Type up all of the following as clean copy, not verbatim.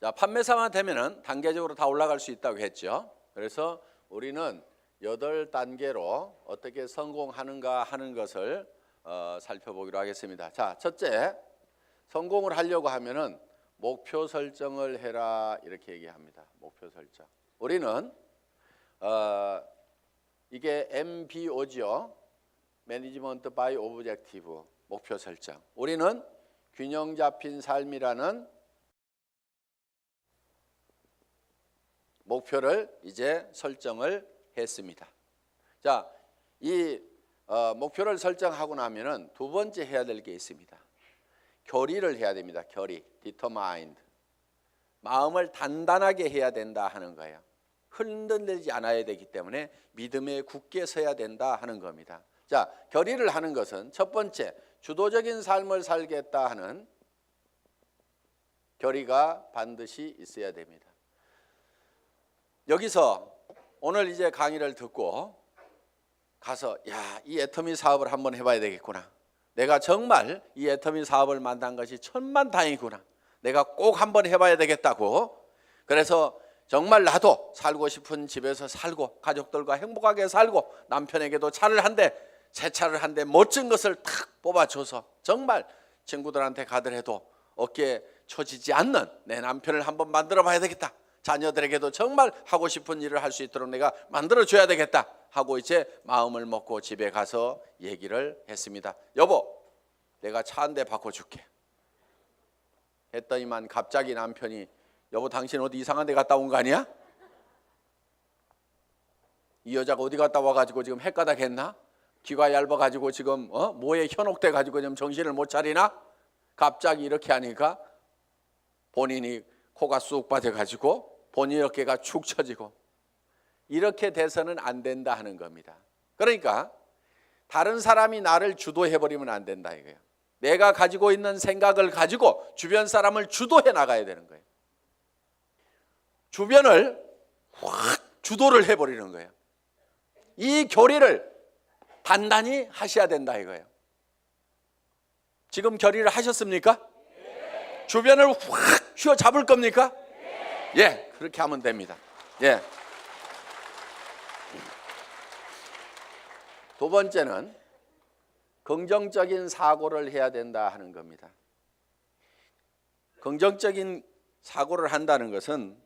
자, 판매사만 되면은 단계적으로 다 올라갈 수 있다고 했죠. 그래서 우리는 8단계로 어떻게 성공하는가 하는 것을 살펴보기로 하겠습니다. 자, 첫째, 성공을 하려고 하면은 목표 설정을 해라 이렇게 얘기합니다. 목표 설정. 우리는 이게 MBO죠. Management by Objective, 목표 설정. 우리는 균형 잡힌 삶이라는 목표를 이제 설정을 했습니다. 자, 이 목표를 설정하고 나면은 두 번째 해야 될 게 있습니다. 결의를 해야 됩니다. 결의, determined. 마음을 단단하게 해야 된다 하는 거예요. 흔들리지 않아야 되기 때문에 믿음에 굳게 서야 된다 하는 겁니다. 자, 결의를 하는 것은 첫 번째, 주도적인 삶을 살겠다 하는 결의가 반드시 있어야 됩니다. 여기서 오늘 이제 강의를 듣고 가서 이 애터미 사업을 한번 해봐야 되겠구나. 내가 정말 이 애터미 사업을 만난 것이 천만다행이구나. 내가 꼭 한번 해봐야 되겠다고. 그래서 정말 나도 살고 싶은 집에서 살고 가족들과 행복하게 살고 남편에게도 차를 한 대, 새 차를 한 대 멋진 것을 탁 뽑아줘서 정말 친구들한테 가더라도 어깨에 처지지 않는 내 남편을 한번 만들어 봐야 되겠다. 자녀들에게도 정말 하고 싶은 일을 할 수 있도록 내가 만들어줘야 되겠다 하고 이제 마음을 먹고 집에 가서 얘기를 했습니다. 여보, 내가 차 한 대 바꿔줄게 했더니만 갑자기 남편이 여보, 당신 어디 이상한 데 갔다 온 거 아니야? 이 여자가 어디 갔다 와가지고 지금 헷가닥 했나? 귀가 얇아가지고 지금 뭐에 현혹돼 가지고 지금 정신을 못 차리나? 갑자기 이렇게 하니까 본인이 코가 쑥 빠져가지고 본인 어깨가 축 처지고 이렇게 돼서는 안 된다 하는 겁니다. 그러니까 다른 사람이 나를 주도해버리면 안 된다 이거예요. 내가 가지고 있는 생각을 가지고 주변 사람을 주도해 나가야 되는 거예요. 주변을 확 주도를 해버리는 거예요. 이 결의를 단단히 하셔야 된다 이거예요. 지금 결의를 하셨습니까? 네. 주변을 확 휘어잡을 겁니까? 네. 예, 그렇게 하면 됩니다. 예. 두 번째는 긍정적인 사고를 해야 된다 하는 겁니다. 긍정적인 사고를 한다는 것은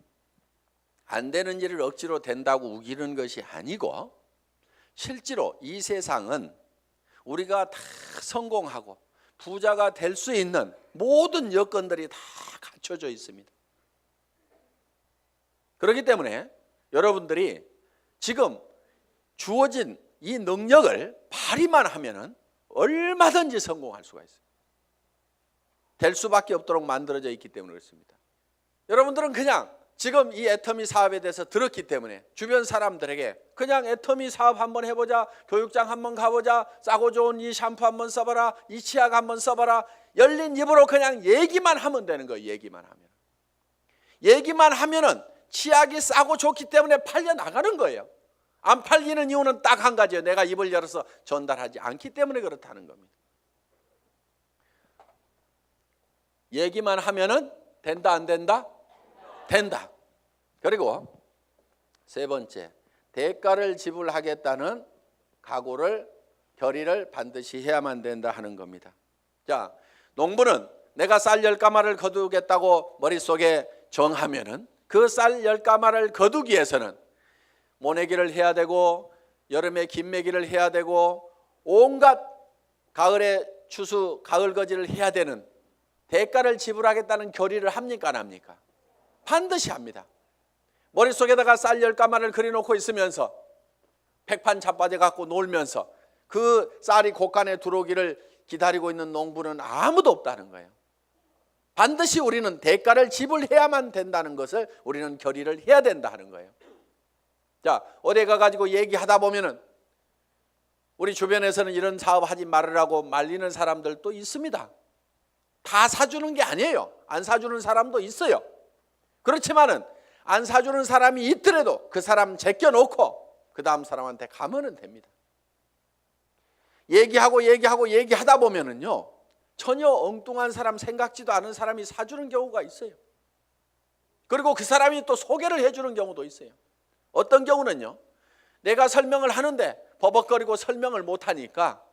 안 되는 일을 억지로 된다고 우기는 것이 아니고 실제로 이 세상은 우리가 다 성공하고 부자가 될 수 있는 모든 여건들이 다 갖춰져 있습니다. 그렇기 때문에 여러분들이 지금 주어진 이 능력을 발휘만 하면은 얼마든지 성공할 수가 있어요. 될 수밖에 없도록 만들어져 있기 때문에 그렇습니다. 여러분들은 그냥 지금 이 애터미 사업에 대해서 들었기 때문에 주변 사람들에게 그냥 애터미 사업 한번 해보자, 교육장 한번 가보자, 싸고 좋은 이 샴푸 한번 써봐라, 이 치약 한번 써봐라, 열린 입으로 그냥 얘기만 하면 되는 거예요. 얘기만 하면은 치약이 싸고 좋기 때문에 팔려 나가는 거예요. 안 팔리는 이유는 딱 한 가지예요. 내가 입을 열어서 전달하지 않기 때문에 그렇다는 겁니다. 얘기만 하면은 된다 안 된다? 된다. 그리고 세 번째, 대가를 지불하겠다는 각오를 결의를 반드시 해야만 된다 하는 겁니다. 자, 농부는 내가 쌀 10가마를 거두겠다고 머릿속에 정하면은 그 쌀 10가마를 거두기 위해서는 모내기를 해야 되고 여름에 김매기를 해야 되고 온갖 가을에 추수 가을거지를 해야 되는 대가를 지불하겠다는 결의를 합니까 안 합니까? 반드시 합니다. 머릿속에다가 쌀 10가마를 그려놓고 있으면서 백판 자빠져 갖고 놀면서 그 쌀이 곳간에 들어오기를 기다리고 있는 농부는 아무도 없다는 거예요. 반드시 우리는 대가를 지불해야만 된다는 것을 우리는 결의를 해야 된다 하는 거예요. 자, 어디 가가지고 얘기하다 보면은 우리 주변에서는 이런 사업 하지 말으라고 말리는 사람들도 있습니다. 다 사주는 게 아니에요. 안 사주는 사람도 있어요. 그렇지만은 안 사주는 사람이 있더라도 그 사람 제껴놓고 그 다음 사람한테 가면은 됩니다. 얘기하다 보면은요 전혀 엉뚱한 사람, 생각지도 않은 사람이 사주는 경우가 있어요. 그리고 그 사람이 또 소개를 해주는 경우도 있어요. 어떤 경우는요, 내가 설명을 하는데 버벅거리고 설명을 못하니까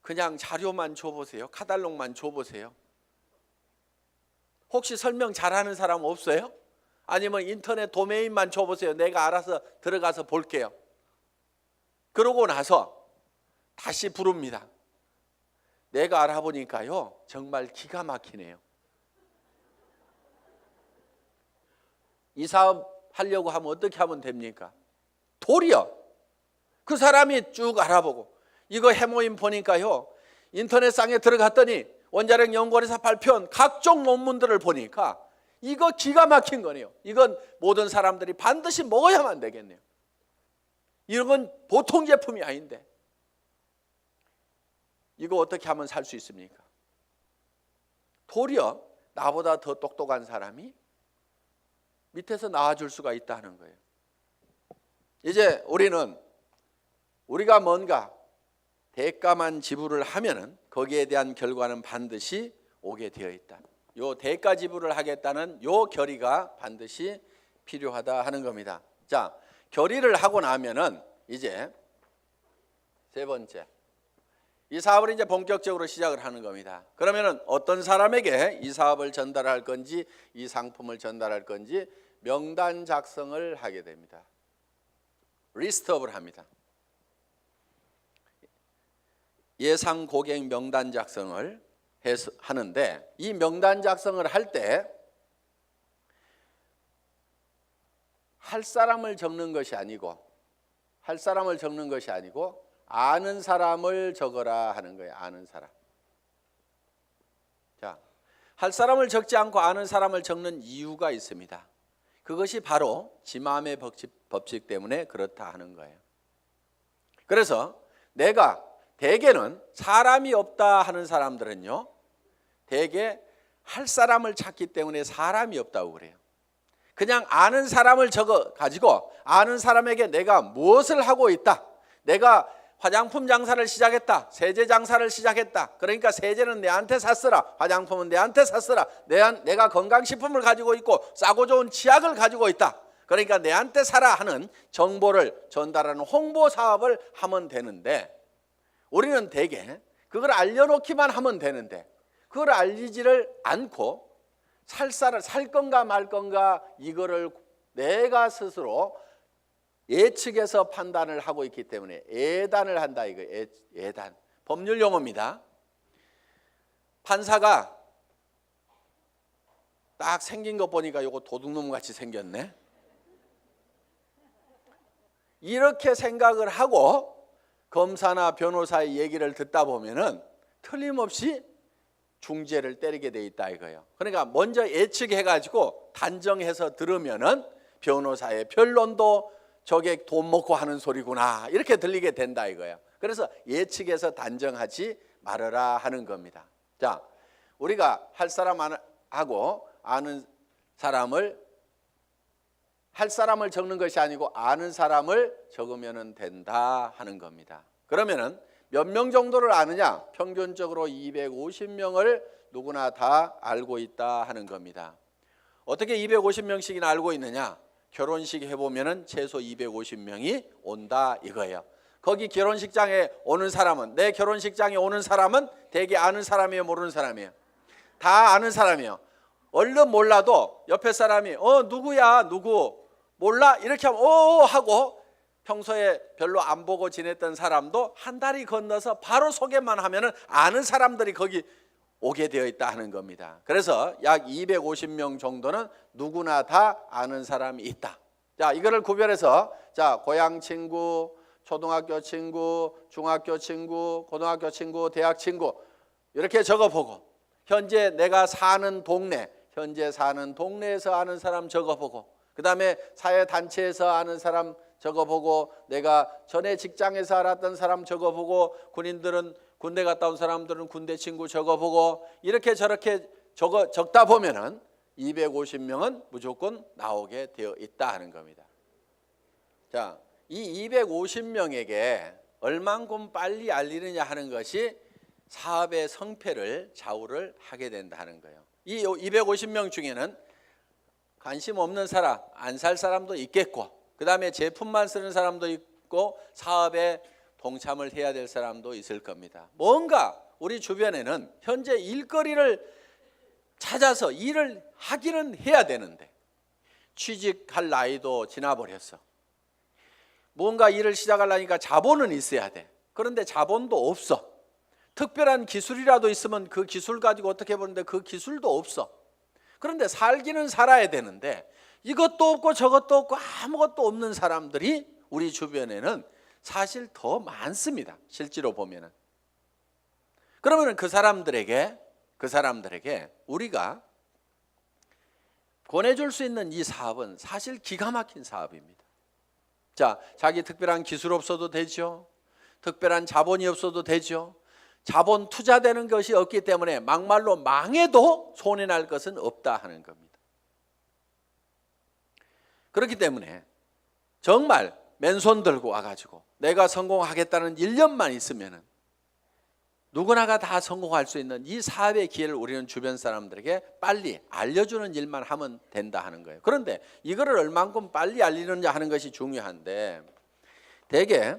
그냥 자료만 줘보세요. 카탈로그만 줘보세요. 혹시 설명 잘하는 사람 없어요? 아니면 인터넷 도메인만 줘보세요. 내가 알아서 들어가서 볼게요. 그러고 나서 다시 부릅니다. 내가 알아보니까요, 정말 기가 막히네요. 이 사업 하려고 하면 어떻게 하면 됩니까? 도리어 그 사람이 쭉 알아보고, 이거 해모임 보니까요, 인터넷상에 들어갔더니 원자력 연구원에서 발표한 각종 논문들을 보니까 이거 기가 막힌 거네요. 이건 모든 사람들이 반드시 먹어야만 되겠네요. 이런 건 보통 제품이 아닌데 이거 어떻게 하면 살 수 있습니까? 도리어 나보다 더 똑똑한 사람이 밑에서 나와줄 수가 있다는 거예요. 이제 우리가 뭔가 대가만 지불을 하면은 거기에 대한 결과는 반드시 오게 되어 있다. 요 대가 지불을 하겠다는 요 결의가 반드시 필요하다 하는 겁니다. 자, 결의를 하고 나면은 이제 세 번째, 이 사업을 이제 본격적으로 시작을 하는 겁니다. 그러면은 어떤 사람에게 이 사업을 전달할 건지, 이 상품을 전달할 건지 명단 작성을 하게 됩니다. 리스트업을 합니다. 예상 고객 명단 작성을 하는데, 이 명단 작성을 할 때 할 사람을 적는 것이 아니고 아는 사람을 적어라 하는 거예요. 아는 사람. 자, 할 사람을 적지 않고 아는 사람을 적는 이유가 있습니다. 그것이 바로 지마음의 법칙 때문에 그렇다 하는 거예요. 그래서 내가 대개는 사람이 없다 하는 사람들은요, 대개 할 사람을 찾기 때문에 사람이 없다고 그래요. 그냥 아는 사람을 적어 가지고 아는 사람에게 내가 무엇을 하고 있다, 내가 화장품 장사를 시작했다, 세제 장사를 시작했다, 그러니까 세제는 내한테 샀으라, 화장품은 내한테 샀으라, 내가 건강식품을 가지고 있고 싸고 좋은 치약을 가지고 있다, 그러니까 내한테 사라 하는 정보를 전달하는 홍보 사업을 하면 되는데, 우리는 대개 그걸 알려놓기만 하면 되는데 그걸 알리지를 않고 살 건가 말 건가 이거를 내가 스스로 예측해서 판단을 하고 있기 때문에 예단을 한다, 이거 예단. 법률 용어입니다. 판사가 딱 생긴 거 보니까 이거 도둑놈 같이 생겼네, 이렇게 생각을 하고 검사나 변호사의 얘기를 듣다 보면은 틀림없이 중죄를 때리게 돼 있다 이거예요. 그러니까 먼저 예측해가지고 단정해서 들으면은 변호사의 변론도 저게 돈 먹고 하는 소리구나 이렇게 들리게 된다 이거예요. 그래서 예측해서 단정하지 말아라 하는 겁니다. 자, 우리가 할 사람하고 아는 사람을, 할 사람을 적는 것이 아니고 아는 사람을 적으면 된다 하는 겁니다. 그러면은 몇 명 정도를 아느냐? 평균적으로 250명을 누구나 다 알고 있다 하는 겁니다. 어떻게 250명씩이나 알고 있느냐? 결혼식 해보면은 최소 250명이 온다 이거예요. 거기 결혼식장에 오는 사람은, 내 결혼식장에 오는 사람은 대개 아는 사람이에요, 모르는 사람이에요? 다 아는 사람이에요. 얼른 몰라도 옆에 사람이 누구야, 누구 몰라? 이렇게 하면 하고, 평소에 별로 안 보고 지냈던 사람도 한 다리 건너서 바로 소개만 하면은 아는 사람들이 거기 오게 되어 있다 하는 겁니다. 그래서 약 250명 정도는 누구나 다 아는 사람이 있다. 자, 이거를 구별해서, 자, 고향 친구, 초등학교 친구, 중학교 친구, 고등학교 친구, 대학 친구 이렇게 적어보고, 현재 내가 사는 동네, 현재 사는 동네에서 아는 사람 적어보고, 그 다음에 사회단체에서 아는 사람 적어보고, 내가 전에 직장에서 알았던 사람 적어보고, 군인들은 군대 갔다 온 사람들은 군대 친구 적어보고, 이렇게 저렇게 적다 보면은 250명은 무조건 나오게 되어 있다 하는 겁니다. 자, 이 250명에게 얼만큼 빨리 알리느냐 하는 것이 사업의 성패를 좌우를 하게 된다는 거예요. 이 250명 중에는 관심 없는 사람, 안 살 사람도 있겠고, 그 다음에 제품만 쓰는 사람도 있고, 사업에 동참을 해야 될 사람도 있을 겁니다. 뭔가 우리 주변에는 현재 일거리를 찾아서 일을 하기는 해야 되는데 취직할 나이도 지나버렸어. 뭔가 일을 시작하려니까 자본은 있어야 돼. 그런데 자본도 없어. 특별한 기술이라도 있으면 그 기술 가지고 어떻게 보는데 그 기술도 없어. 그런데 살기는 살아야 되는데 이것도 없고 저것도 없고 아무것도 없는 사람들이 우리 주변에는 사실 더 많습니다. 실제로 보면은. 그러면 그 사람들에게 우리가 권해줄 수 있는 이 사업은 사실 기가 막힌 사업입니다. 자, 자기 특별한 기술 없어도 되죠. 특별한 자본이 없어도 되죠. 자본 투자되는 것이 없기 때문에 막말로 망해도 손해날 것은 없다 하는 겁니다. 그렇기 때문에 정말 맨손 들고 와가지고 내가 성공하겠다는 1년만 있으면은 누구나가 다 성공할 수 있는 이 사업의 기회를 우리는 주변 사람들에게 빨리 알려주는 일만 하면 된다 하는 거예요. 그런데 이거를 얼만큼 빨리 알리느냐 하는 것이 중요한데 대개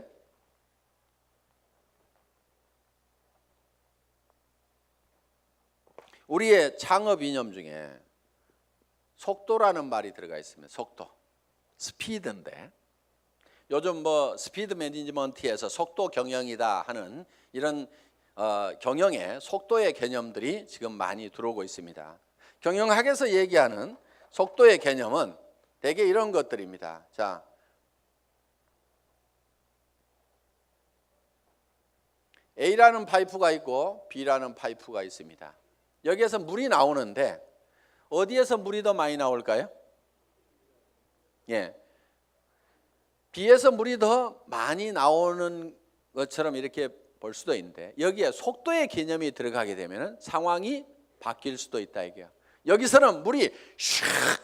우리의 창업 이념 중에 속도라는 말이 들어가 있습니다. 속도, 스피드인데 요즘 뭐 스피드 매니지먼트에서 속도 경영이다 하는 이런 경영의 속도의 개념들이 지금 많이 들어오고 있습니다. 경영학에서 얘기하는 속도의 개념은 대개 이런 것들입니다. 자, A라는 파이프가 있고 B라는 파이프가 있습니다. 여기에서 물이 나오는데 어디에서 물이 더 많이 나올까요? 예, B에서 물이 더 많이 나오는 것처럼 이렇게 볼 수도 있는데 여기에 속도의 개념이 들어가게 되면 상황이 바뀔 수도 있다 이게요. 여기서는 물이 슉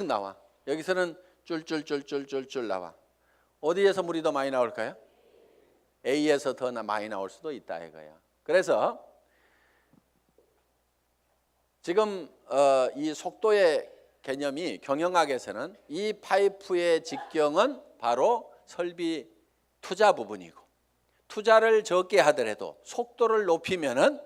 나와. 여기서는 쫄쫄쫄쫄쫄쫄 나와. 어디에서 물이 더 많이 나올까요? A에서 더 많이 나올 수도 있다 이거예요. 그래서 지금 이 속도의 개념이 경영학에서는 이 파이프의 직경은 바로 설비 투자 부분이고 투자를 적게 하더라도 속도를 높이면은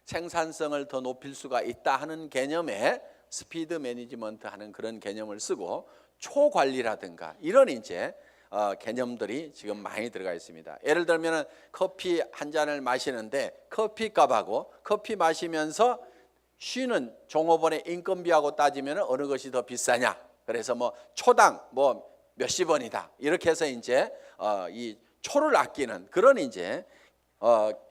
생산성을 더 높일 수가 있다 하는 개념의 스피드 매니지먼트 하는 그런 개념을 쓰고 초관리라든가 이런 이제 개념들이 지금 많이 들어가 있습니다. 예를 들면 커피 한 잔을 마시는데 커피 값하고 커피 마시면서 쉬는 종업원의 인건비하고 따지면 어느 것이 더 비싸냐? 그래서 뭐 초당 뭐 몇십 원이다. 이렇게 해서 이제 이 초를 아끼는 그런 이제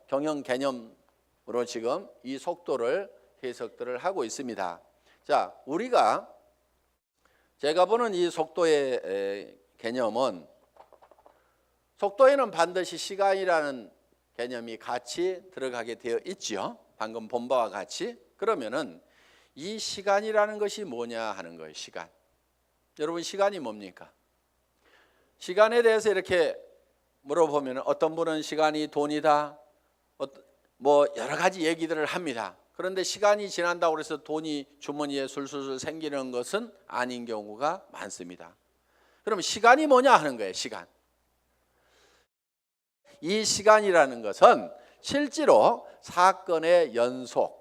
경영 개념으로 지금 이 속도를 해석들을 하고 있습니다. 자, 우리가 제가 보는 이 속도의 개념은 속도에는 반드시 시간이라는 개념이 같이 들어가게 되어 있죠. 방금 본 바와 같이. 그러면은 이 시간이라는 것이 뭐냐 하는 거예요. 시간. 여러분 시간이 뭡니까? 시간에 대해서 이렇게 물어보면 어떤 분은 시간이 돈이다. 뭐 여러 가지 얘기들을 합니다. 그런데 시간이 지난다고 해서 돈이 주머니에 술술술 생기는 것은 아닌 경우가 많습니다. 그럼 시간이 뭐냐 하는 거예요. 시간. 이 시간이라는 것은 실제로 사건의 연속,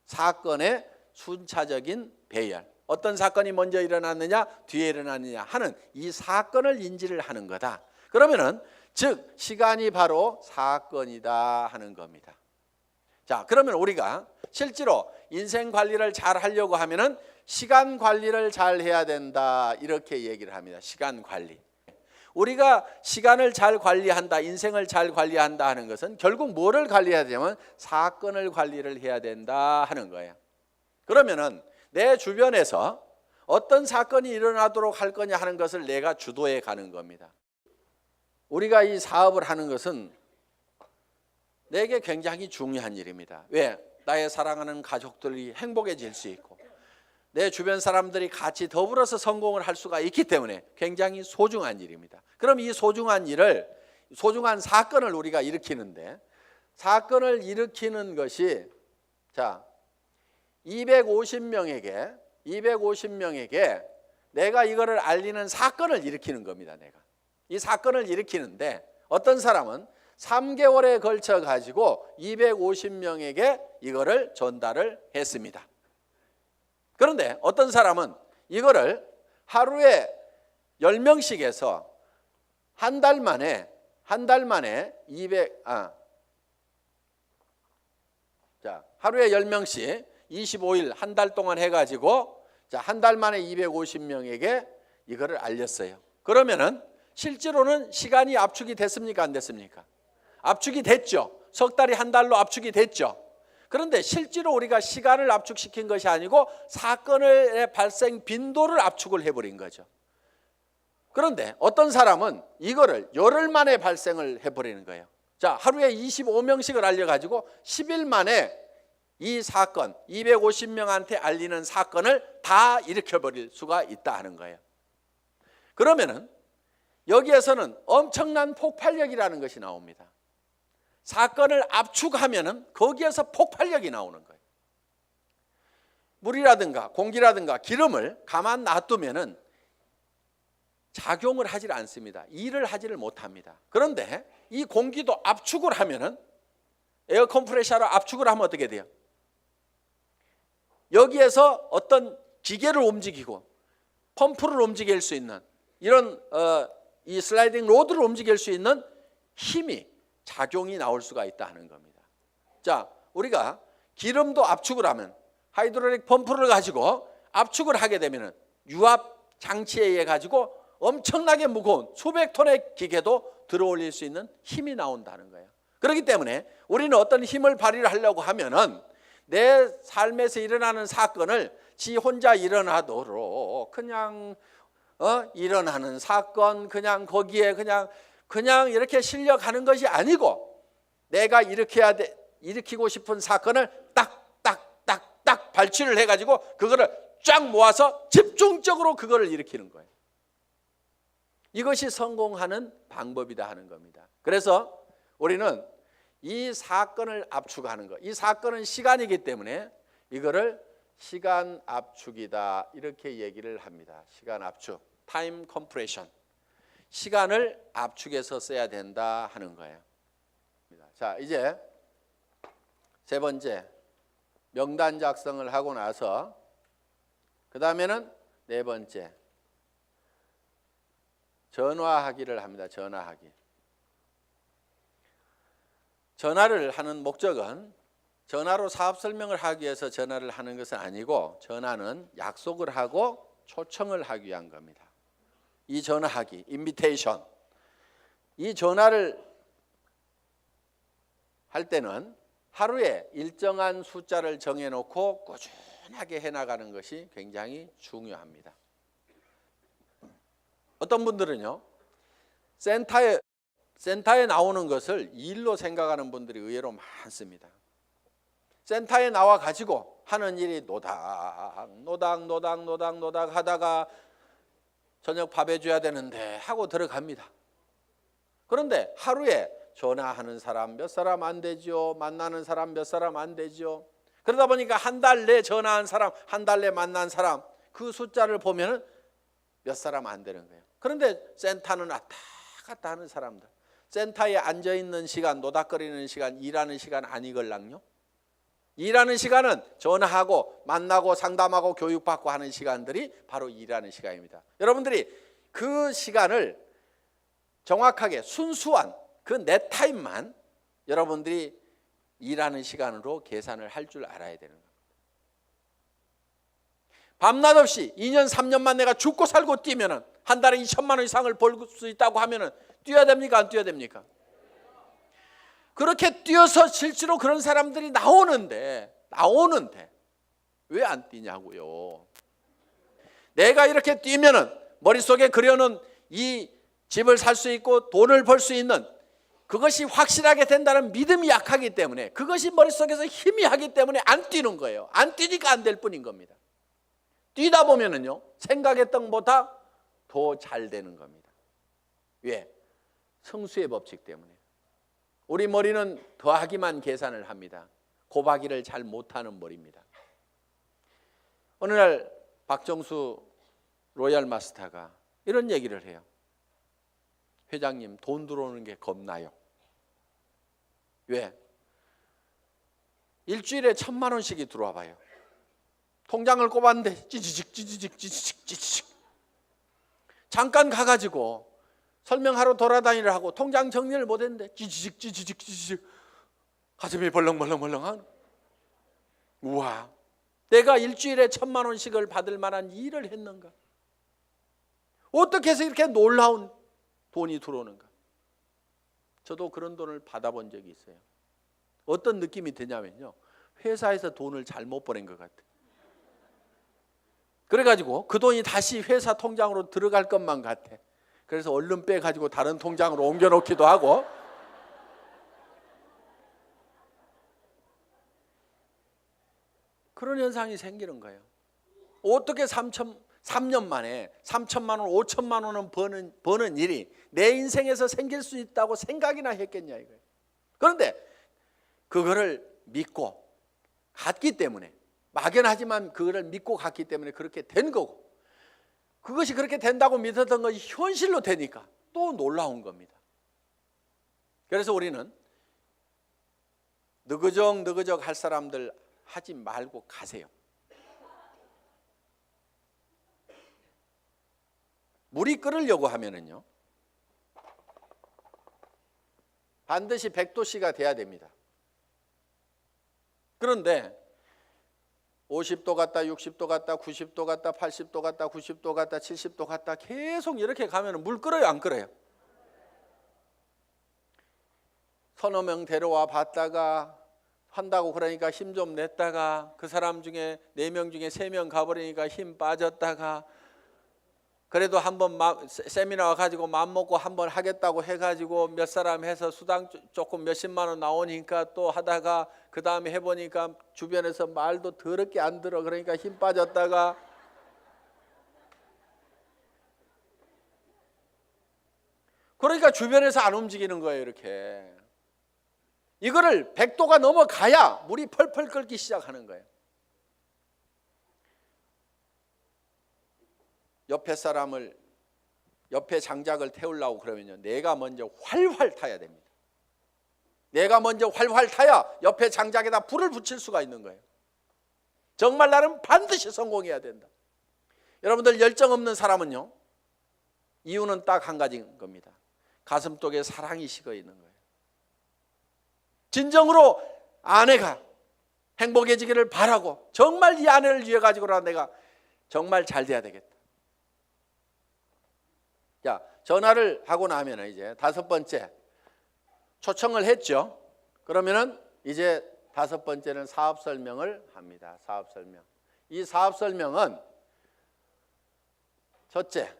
사건의 순차적인 배열, 어떤 사건이 먼저 일어났느냐 뒤에 일어났느냐 하는 이 사건을 인지를 하는 거다. 그러면은 즉 시간이 바로 사건이다 하는 겁니다. 자, 그러면 우리가 실제로 인생 관리를 잘 하려고 하면은 시간 관리를 잘 해야 된다 이렇게 얘기를 합니다. 시간 관리. 우리가 시간을 잘 관리한다, 인생을 잘 관리한다 하는 것은 결국 뭐를 관리해야 되냐면 사건을 관리를 해야 된다 하는 거예요. 그러면은 내 주변에서 어떤 사건이 일어나도록 할 거냐 하는 것을 내가 주도해 가는 겁니다. 우리가 이 사업을 하는 것은 내게 굉장히 중요한 일입니다. 왜? 나의 사랑하는 가족들이 행복해질 수 있고 내 주변 사람들이 같이 더불어서 성공을 할 수가 있기 때문에 굉장히 소중한 일입니다. 그럼 이 소중한 일을, 소중한 사건을 우리가 일으키는데 사건을 일으키는 것이 자 250명에게 250명에게 내가 이거를 알리는 사건을 일으키는 겁니다. 내가 이 사건을 일으키는데 어떤 사람은 3개월에 걸쳐 가지고 250명에게 이거를 전달을 했습니다. 그런데 어떤 사람은 이거를 하루에 10명씩 해서 한 달 만에 200 하루에 10명씩 25일 한 달 동안 해가지고 한 달 만에 250명에게 이거를 알렸어요. 그러면은 실제로는 시간이 압축이 됐습니까? 안 됐습니까? 압축이 됐죠. 석 달이 한 달로 압축이 됐죠. 그런데 실제로 우리가 시간을 압축시킨 것이 아니고 사건의 발생 빈도를 압축을 해버린 거죠. 그런데 어떤 사람은 이거를 열흘 만에 발생을 해버리는 거예요. 자, 하루에 25명씩을 알려가지고 10일 만에 이 사건, 250명한테 알리는 사건을 다 일으켜버릴 수가 있다 하는 거예요. 그러면은 여기에서는 엄청난 폭발력이라는 것이 나옵니다. 사건을 압축하면은 거기에서 폭발력이 나오는 거예요. 물이라든가 공기라든가 기름을 가만 놔두면은 작용을 하질 않습니다. 일을 하지를 못합니다. 그런데 이 공기도 압축을 하면은 에어 컴프레셔로 압축을 하면 어떻게 돼요? 여기에서 어떤 기계를 움직이고 펌프를 움직일 수 있는 이런 이 슬라이딩 로드를 움직일 수 있는 힘이 작용이 나올 수가 있다 하는 겁니다. 자, 우리가 기름도 압축을 하면 하이드롤릭 펌프를 가지고 압축을 하게 되면은 유압 장치에 의해 가지고 엄청나게 무거운 수백 톤의 기계도 들어올릴 수 있는 힘이 나온다는 거예요. 그렇기 때문에 우리는 어떤 힘을 발휘를 하려고 하면은 내 삶에서 일어나는 사건을 지 혼자 일어나도록 그냥 일어나는 사건 그냥 거기에 그냥 이렇게 실려가는 것이 아니고 내가 일으키고 싶은 사건을 딱 발치를 해가지고 그거를 쫙 모아서 집중적으로 그거를 일으키는 거예요. 이것이 성공하는 방법이다 하는 겁니다. 그래서 우리는 이 사건을 압축하는 것, 이 사건은 시간이기 때문에 이거를 시간 압축이다 이렇게 얘기를 합니다. 시간 압축, 타임 컴프레션. 시간을 압축해서 써야 된다 하는 거예요. 자, 이제 세 번째 명단 작성을 하고 나서 그 다음에는 네 번째 전화하기를 합니다. 전화하기. 전화를 하는 목적은 전화로 사업 설명을 하기 위해서 전화를 하는 것은 아니고 전화는 약속을 하고 초청을 하기 위한 겁니다. 이 전화하기, 인비테이션. 이 전화를 할 때는 하루에 일정한 숫자를 정해놓고 꾸준하게 해나가는 것이 굉장히 중요합니다. 어떤 분들은요, 센터에 나오는 것을 일로 생각하는 분들이 의외로 많습니다. 센터에 나와 가지고 하는 일이 노닥 하다가 저녁 밥 해줘야 되는데 하고 들어갑니다. 그런데 하루에 전화하는 사람 몇 사람 안 되죠. 만나는 사람 몇 사람 안 되죠. 그러다 보니까 한 달 내 전화한 사람, 한 달 내 만난 사람 그 숫자를 보면은 몇 사람 안 되는 거예요. 그런데 센터는 왔다 갔다 하는 사람들, 센터에 앉아있는 시간, 노닥거리는 시간, 일하는 시간 아니걸랑요? 일하는 시간은 전화하고 만나고 상담하고 교육받고 하는 시간들이 바로 일하는 시간입니다. 여러분들이 그 시간을 정확하게 순수한 그 내 타임만 여러분들이 일하는 시간으로 계산을 할 줄 알아야 되는 겁니다. 밤낮 없이 2년 3년만 내가 죽고 살고 뛰면은 한 달에 2천만 원 이상을 벌 수 있다고 하면은 뛰어야 됩니까? 안 뛰어야 됩니까? 그렇게 뛰어서 실제로 그런 사람들이 나오는데 왜 안 뛰냐고요. 내가 이렇게 뛰면은 머릿속에 그려놓은 이 집을 살 수 있고 돈을 벌 수 있는 그것이 확실하게 된다는 믿음이 약하기 때문에 그것이 머릿속에서 희미하기 때문에 안 뛰는 거예요. 안 뛰니까 안 될 뿐인 겁니다. 뛰다 보면은요, 생각했던 것보다 더 잘 되는 겁니다. 왜? 성수의 법칙 때문에. 우리 머리는 더하기만 계산을 합니다. 곱하기를 잘 못하는 머리입니다. 어느 날 박정수 로얄 마스터가 이런 얘기를 해요. 회장님, 돈 들어오는 게 겁나요. 왜? 일주일에 1,000만 원씩이 들어와 봐요. 통장을 꼽았는데 찌지직 잠깐 가가지고 설명하러 돌아다니려 하고 통장 정리를 못했는데 찌지직 가슴이 벌렁벌렁한. 우와, 내가 일주일에 1,000만 원씩을 받을 만한 일을 했는가? 어떻게 해서 이렇게 놀라운 돈이 들어오는가? 저도 그런 돈을 받아본 적이 있어요. 어떤 느낌이 드냐면요, 회사에서 돈을 잘못 보낸 것 같아요. 그래가지고 그 돈이 다시 회사 통장으로 들어갈 것만 같아. 그래서 얼른 빼가지고 다른 통장으로 옮겨놓기도 하고. 그런 현상이 생기는 거예요. 어떻게 3년 만에 3천만 원, 5천만 원은 버는 일이 내 인생에서 생길 수 있다고 생각이나 했겠냐 이거예요. 그런데 그거를 믿고 갔기 때문에, 막연하지만 그거를 믿고 갔기 때문에 그렇게 된 거고, 그것이 그렇게 된다고 믿었던 것이 현실로 되니까 또 놀라운 겁니다. 그래서 우리는 느그적 할 사람들 하지 말고 가세요. 물이 끓으려고 하면은요, 반드시 100도씨가 돼야 됩니다. 그런데 50도 갔다 60도 갔다 90도 갔다 80도 갔다 90도 갔다 70도 갔다 계속 이렇게 가면 물 끓어요, 안 끓어요? 서너 명 데려와 봤다가 한다고 그러니까 힘 좀 냈다가 그 사람 중에 4명 중에 3명 가버리니까 힘 빠졌다가, 그래도 한번 세미나 와가지고 맘먹고 한번 하겠다고 해가지고 몇 사람 해서 수당 조금 몇십만 원 나오니까 또 하다가 그 다음에 해보니까 주변에서 말도 더럽게 안 들어. 그러니까 힘 빠졌다가, 그러니까 주변에서 안 움직이는 거예요. 이렇게 이거를 100도가 넘어가야 물이 펄펄 끓기 시작하는 거예요. 옆에 장작을 태우려고 그러면요, 내가 먼저 활활 타야 됩니다. 내가 먼저 활활 타야 옆에 장작에다 불을 붙일 수가 있는 거예요. 정말 나는 반드시 성공해야 된다. 여러분들, 열정 없는 사람은요, 이유는 딱 한 가지인 겁니다. 가슴속에 사랑이 식어 있는 거예요. 진정으로 아내가 행복해지기를 바라고, 정말 이 아내를 위해 가지고라 내가 정말 잘 돼야 되겠다. 자, 전화를 하고 나면 이제 5번째 초청을 했죠. 그러면은 이제 5번째는 사업 설명을 합니다. 사업 설명. 이 사업 설명은 첫째,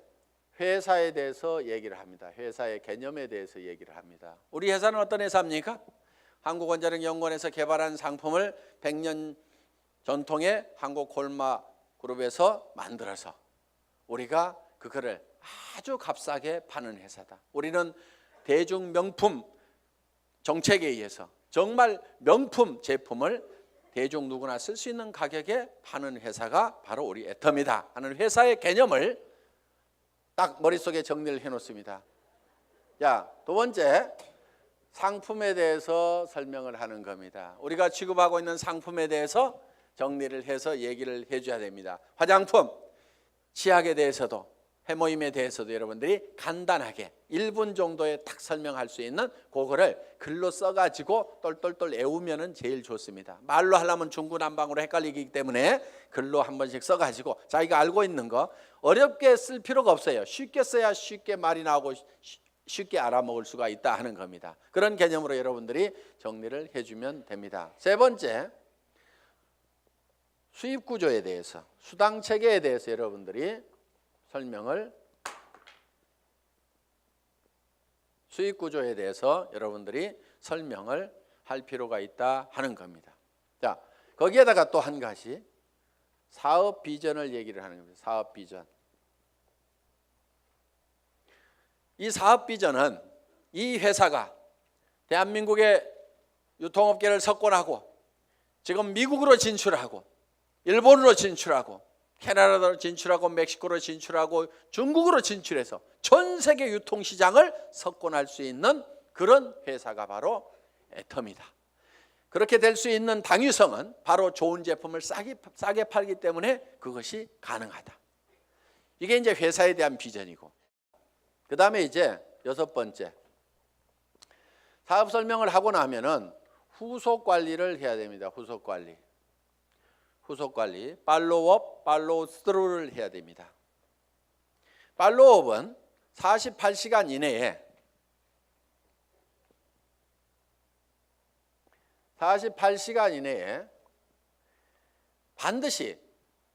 회사에 대해서 얘기를 합니다. 회사의 개념에 대해서 얘기를 합니다. 우리 회사는 어떤 회사입니까? 한국원자력연구원에서 개발한 상품을 100년 전통의 한국콜마그룹에서 만들어서 우리가 그거를 아주 값싸게 파는 회사다. 우리는 대중 명품 정책에 의해서 정말 명품 제품을 대중 누구나 쓸 수 있는 가격에 파는 회사가 바로 우리 애터미다 하는 회사의 개념을 딱 머릿속에 정리를 해놓습니다. 자, 두 번째, 상품에 대해서 설명을 하는 겁니다. 우리가 취급하고 있는 상품에 대해서 정리를 해서 얘기를 해줘야 됩니다. 화장품, 치약에 대해서도, 해모임에 대해서도 여러분들이 간단하게 1분 정도에 딱 설명할 수 있는 그거를 글로 써가지고 똘똘똘 외우면 제일 좋습니다. 말로 하려면 중구난방으로 헷갈리기 때문에 글로 한 번씩 써가지고 자기가 알고 있는 거 어렵게 쓸 필요가 없어요. 쉽게 써야 쉽게 말이 나오고 쉽게 알아먹을 수가 있다 하는 겁니다. 그런 개념으로 여러분들이 정리를 해주면 됩니다. 세 번째, 수입 구조에 대해서, 수당 체계에 대해서 여러분들이 설명을, 수입 구조에 대해서 여러분들이 설명을 할 필요가 있다 하는 겁니다. 자, 거기에다가 또 한 가지 사업 비전을 얘기를 하는 겁니다. 사업 비전. 이 사업 비전은 이 회사가 대한민국의 유통업계를 석권하고 지금 미국으로 진출하고 일본으로 진출하고 캐나다로 진출하고 멕시코로 진출하고 중국으로 진출해서 전 세계 유통시장을 석권할 수 있는 그런 회사가 바로 애텀이다. 그렇게 될 수 있는 당위성은 바로 좋은 제품을 싸게 팔기 때문에 그것이 가능하다. 이게 이제 회사에 대한 비전이고, 그 다음에 이제 6번째, 사업 설명을 하고 나면은 후속 관리를 해야 됩니다. 후속 관리, 팔로우업, 팔로우 스루를 해야 됩니다. 팔로우업은 48시간 이내에 48시간 이내에 반드시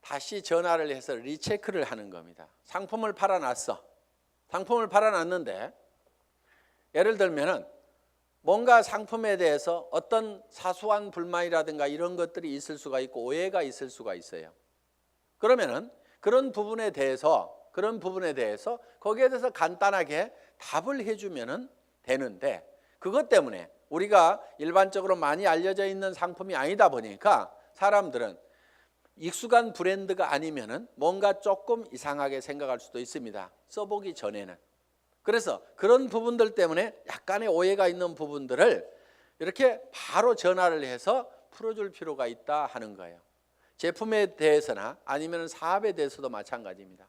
다시 전화를 해서 리체크를 하는 겁니다. 상품을 팔아놨어. 상품을 팔아놨는데 예를 들면은 뭔가 상품에 대해서 어떤 사소한 불만이라든가 이런 것들이 있을 수가 있고 오해가 있을 수가 있어요. 그러면은 그런 부분에 대해서 거기에 대해서 간단하게 답을 해주면은 되는데, 그것 때문에 우리가 일반적으로 많이 알려져 있는 상품이 아니다 보니까 사람들은 익숙한 브랜드가 아니면은 뭔가 조금 이상하게 생각할 수도 있습니다. 써보기 전에는. 그래서 그런 부분들 때문에 약간의 오해가 있는 부분들을 이렇게 바로 전화를 해서 풀어줄 필요가 있다 하는 거예요. 제품에 대해서나 아니면 사업에 대해서도 마찬가지입니다.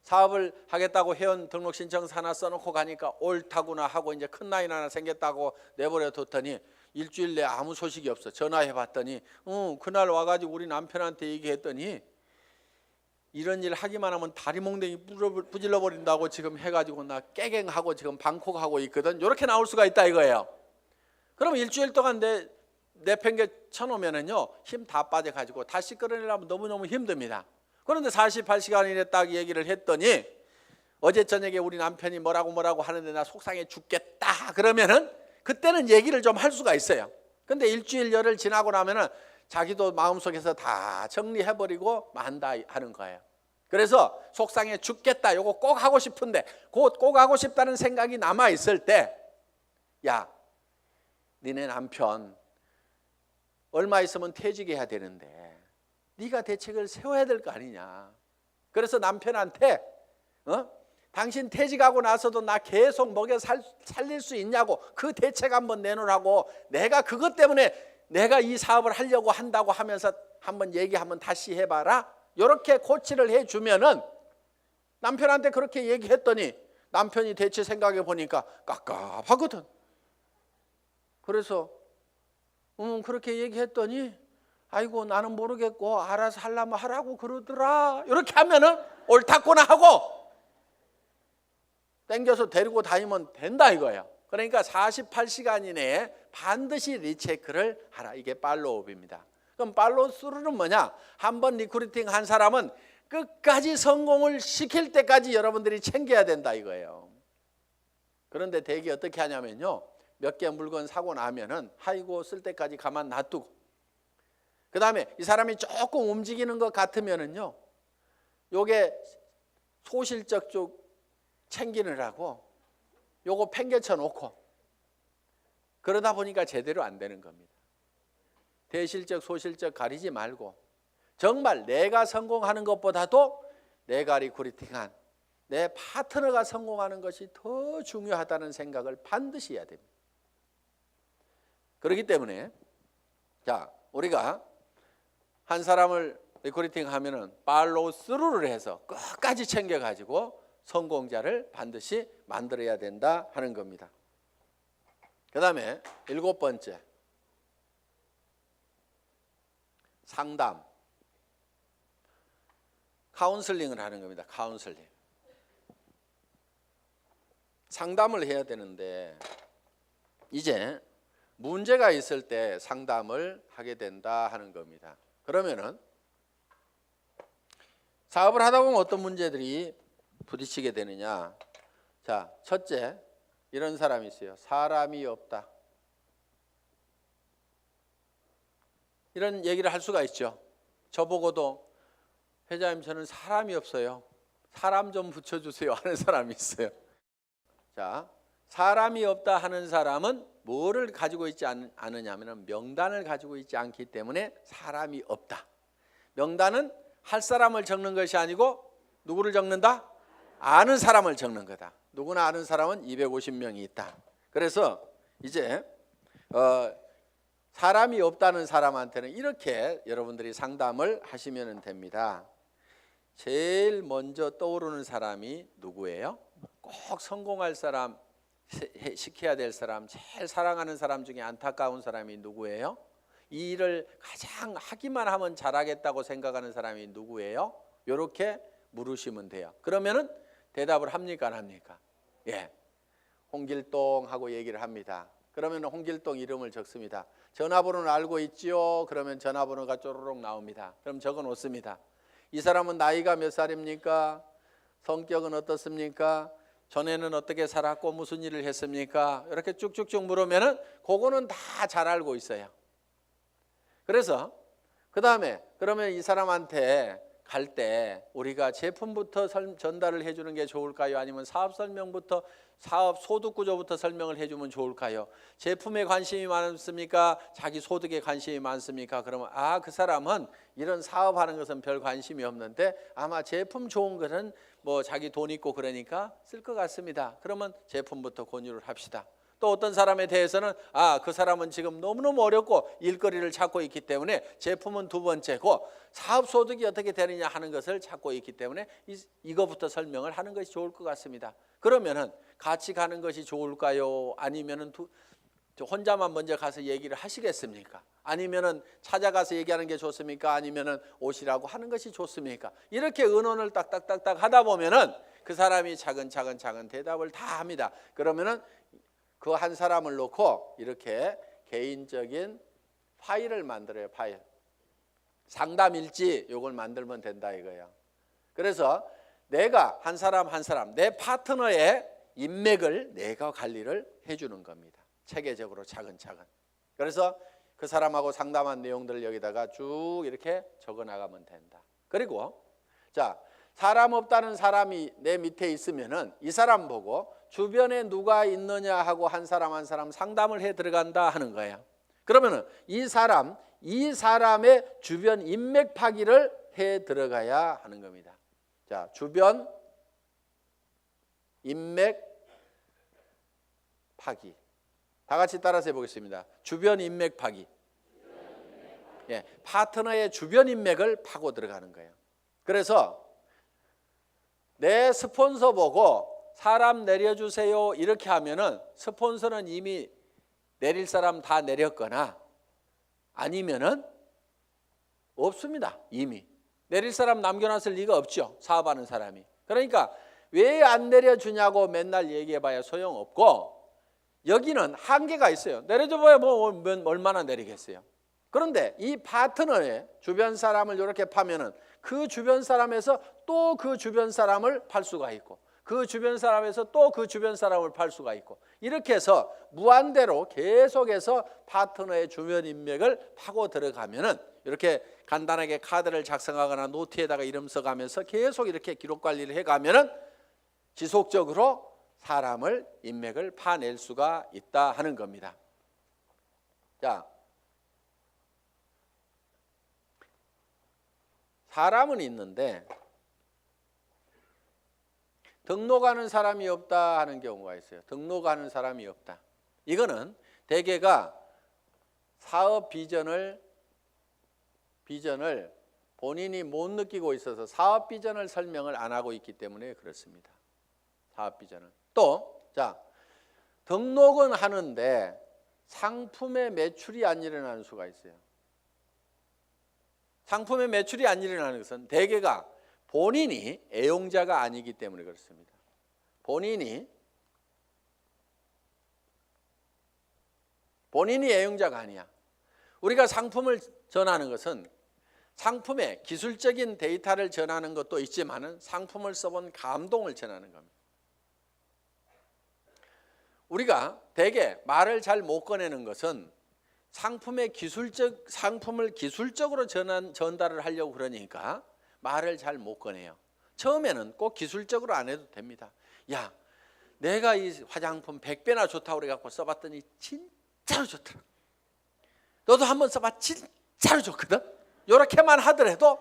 사업을 하겠다고 회원 등록 신청서 하나 써놓고 가니까 옳다구나 하고 이제 큰 라인 하나 생겼다고 내버려 뒀더니 일주일 내에 아무 소식이 없어. 전화해 봤더니 그날 와가지고 우리 남편한테 얘기했더니 이런 일 하기만 하면 다리 몽댕이 부질러 버린다고 지금 해가지고 나 깨갱하고 지금 방콕하고 있거든. 이렇게 나올 수가 있다 이거예요. 그럼 일주일 동안 내팽개 쳐놓으면은요 힘 다 빠져가지고 다시 끌어내려면 너무너무 힘듭니다. 그런데 48시간 이내 딱 얘기를 했더니 어제 저녁에 우리 남편이 뭐라고 하는데 나 속상해 죽겠다 그러면은 그때는 얘기를 좀 할 수가 있어요. 근데 일주일 열흘 지나고 나면은 자기도 마음속에서 다 정리해버리고 만다 하는 거예요. 그래서 속상해 죽겠다 요거 꼭 하고 싶은데 꼭 하고 싶다는 생각이 남아있을 때, 야 니네 남편 얼마 있으면 퇴직해야 되는데 네가 대책을 세워야 될 거 아니냐. 그래서 남편한테 당신 퇴직하고 나서도 나 계속 먹여 살릴 수 있냐고 그 대책 한번 내놓으라고, 내가 그것 때문에 내가 이 사업을 하려고 한다고 하면서 한번 한번 다시 해봐라. 이렇게 코치를 해주면은 남편한테 그렇게 얘기했더니 남편이 대체 생각해 보니까 깝깝하거든. 그래서 그렇게 얘기했더니 아이고 나는 모르겠고 알아서 하려면 하라고 그러더라. 이렇게 하면은 옳다구나 하고 땡겨서 데리고 다니면 된다 이거예요. 그러니까 48시간 이내에 반드시 리체크를 하라. 이게 팔로우업입니다. 그럼 팔로우 스루는 뭐냐? 한번 리크루팅 한 사람은 끝까지 성공을 시킬 때까지 여러분들이 챙겨야 된다 이거예요. 그런데 대개 어떻게 하냐면요, 몇 개 물건 사고 나면은 아이고 쓸 때까지 가만 놔두고, 그 다음에 이 사람이 조금 움직이는 것 같으면은요 요게 소실적 쪽 챙기느라고 요거 팽개쳐 놓고 그러다 보니까 제대로 안 되는 겁니다. 대실적 소실적 가리지 말고 정말 내가 성공하는 것보다도 내가 리크루팅한 내 파트너가 성공하는 것이 더 중요하다는 생각을 반드시 해야 됩니다. 그렇기 때문에 자 우리가 한 사람을 리크루팅하면은 팔로우 스루를 해서 끝까지 챙겨가지고 성공자를 반드시 만들어야 된다 하는 겁니다. 그 다음에 7번째, 상담, 카운슬링을 하는 겁니다. 카운슬링. 상담을 해야 되는데 이제 문제가 있을 때 상담을 하게 된다 하는 겁니다. 그러면은 사업을 하다 보면 어떤 문제들이 부딪히게 되느냐. 자, 첫째, 이런 사람이 있어요. 사람이 없다. 이런 얘기를 할 수가 있죠. 저보고도 회장님 저는 사람이 없어요. 사람 좀 붙여주세요 하는 사람이 있어요. 자, 사람이 없다 하는 사람은 뭐를 가지고 있지 않느냐 하면 명단을 가지고 있지 않기 때문에 사람이 없다. 명단은 할 사람을 적는 것이 아니고 누구를 적는다? 아는 사람을 적는 거다. 누구나 아는 사람은 250명이 있다. 그래서 이제 사람이 없다는 사람한테는 이렇게 여러분들이 상담을 하시면 됩니다. 제일 먼저 떠오르는 사람이 누구예요? 꼭 성공할 사람, 시켜야 될 사람, 제일 사랑하는 사람 중에 안타까운 사람이 누구예요? 이 일을 가장 하기만 하면 잘하겠다고 생각하는 사람이 누구예요? 이렇게 물으시면 돼요. 그러면은 대답을 합니까 안 합니까? 예, 홍길동 하고 얘기를 합니다. 그러면 홍길동 이름을 적습니다. 전화번호는 알고 있지요? 그러면 전화번호가 쪼르륵 나옵니다. 그럼 적어 놓습니다. 이 사람은 나이가 몇 살입니까? 성격은 어떻습니까? 전에는 어떻게 살았고 무슨 일을 했습니까? 이렇게 쭉쭉쭉 물으면은 그거는 다 잘 알고 있어요. 그래서 그 다음에 그러면 이 사람한테 갈 때 우리가 제품부터 전달을 해주는 게 좋을까요? 아니면 사업 설명부터 사업 소득 구조부터 설명을 해주면 좋을까요? 제품에 관심이 많습니까? 자기 소득에 관심이 많습니까? 그러면 그 사람은 이런 사업하는 것은 별 관심이 없는데 아마 제품 좋은 것은 뭐 자기 돈 있고 그러니까 쓸 것 같습니다. 그러면 제품부터 권유를 합시다. 또 어떤 사람에 대해서는 그 사람은 지금 너무너무 어렵고 일거리를 찾고 있기 때문에 제품은 두 번째고 사업 소득이 어떻게 되느냐 하는 것을 찾고 있기 때문에 이거부터 설명을 하는 것이 좋을 것 같습니다. 그러면은 같이 가는 것이 좋을까요? 아니면은 혼자만 먼저 가서 얘기를 하시겠습니까? 아니면은 찾아가서 얘기하는 게 좋습니까? 아니면은 오시라고 하는 것이 좋습니까? 이렇게 의논을 딱딱딱딱 하다 보면은 그 사람이 차근차근 대답을 다 합니다. 그러면은 그 한 사람을 놓고 이렇게 개인적인 파일을 만들어요. 파일. 상담일지 요걸 만들면 된다 이거예요. 그래서 내가 한 사람 내 파트너의 인맥을 내가 관리를 해주는 겁니다. 체계적으로 차근차근. 그래서 그 사람하고 상담한 내용들을 여기다가 쭉 이렇게 적어 나가면 된다. 그리고 자, 사람 없다는 사람이 내 밑에 있으면은 이 사람 보고 주변에 누가 있느냐 하고 한 사람 상담을 해 들어간다 하는 거예요. 그러면은 이 사람의 주변 인맥 파기를 해 들어가야 하는 겁니다. 자, 주변 인맥 파기. 다 같이 따라서 해보겠습니다. 주변 인맥 파기. 예, 파트너의 주변 인맥을 파고 들어가는 거예요. 그래서 내 스폰서 보고 사람 내려주세요 이렇게 하면은 스폰서는 이미 내릴 사람 다 내렸거나 아니면은 없습니다. 이미 내릴 사람 남겨놨을 리가 없죠. 사업하는 사람이. 그러니까 왜 안 내려주냐고 맨날 얘기해봐야 소용없고 여기는 한계가 있어요. 내려줘봐야 뭐 얼마나 내리겠어요. 그런데 이 파트너의 주변 사람을 이렇게 파면은 그 주변 사람에서 또 그 주변 사람을 팔 수가 있고 그 주변 사람에서 또 그 주변 사람을 팔 수가 있고 이렇게 해서 무한대로 계속해서 파트너의 주변 인맥을 파고 들어가면은 이렇게 간단하게 카드를 작성하거나 노트에다가 이름 써가면서 계속 이렇게 기록 관리를 해가면은 지속적으로 사람을 인맥을 파낼 수가 있다 하는 겁니다. 자, 사람은 있는데 등록하는 사람이 없다 하는 경우가 있어요. 등록하는 사람이 없다. 이거는 대개가 사업 비전을 본인이 못 느끼고 있어서 사업 비전을 설명을 안 하고 있기 때문에 그렇습니다. 사업 비전을. 또, 자, 등록은 하는데 상품의 매출이 안 일어나는 수가 있어요. 상품의 매출이 안 일어나는 것은 대개가 본인이 애용자가 아니기 때문에 그렇습니다. 본인이 애용자가 아니야. 우리가 상품을 전하는 것은 상품의 기술적인 데이터를 전하는 것도 있지만은 상품을 써본 감동을 전하는 겁니다. 우리가 대개 말을 잘 못 꺼내는 것은 상품을 기술적으로 전달을 하려고 그러니까 말을 잘 못 꺼내요. 처음에는 꼭 기술적으로 안 해도 됩니다. 야, 내가 이 화장품 100배나 좋다고 그래갖고 써봤더니 진짜로 좋더라. 너도 한번 써봐. 진짜로 좋거든. 이렇게만 하더라도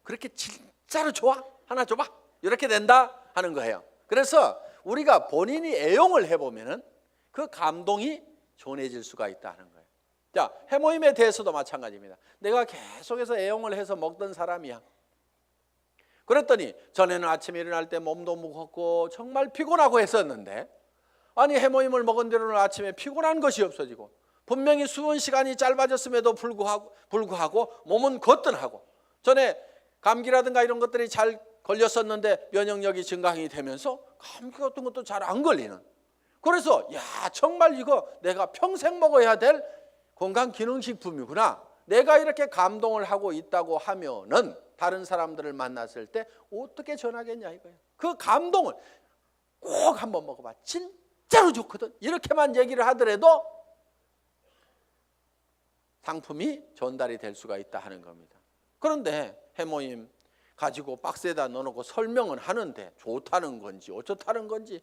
그렇게 진짜로 좋아? 하나 줘봐. 이렇게 된다 하는 거예요. 그래서 우리가 본인이 애용을 해보면은 그 감동이 전해질 수가 있다 하는 거예요. 자, 해모임에 대해서도 마찬가지입니다. 내가 계속해서 애용을 해서 먹던 사람이야. 그랬더니 전에는 아침에 일어날 때 몸도 무겁고 정말 피곤하고 했었는데, 아니 해모임을 먹은 뒤로는 아침에 피곤한 것이 없어지고 분명히 수면 시간이 짧아졌음에도 불구하고 몸은 거뜬하고, 전에 감기라든가 이런 것들이 잘 걸렸었는데 면역력이 증강이 되면서 감기 같은 것도 잘 안 걸리는, 그래서 야 정말 이거 내가 평생 먹어야 될 건강기능식품이구나, 내가 이렇게 감동을 하고 있다고 하면은 다른 사람들을 만났을 때 어떻게 전하겠냐 이거예요. 그 감동을 꼭 한번 먹어봐, 진짜로 좋거든, 이렇게만 얘기를 하더라도 상품이 전달이 될 수가 있다 하는 겁니다. 그런데 해모임 가지고 박스에다 넣어놓고 설명은 하는데 좋다는 건지 어쩌다는 건지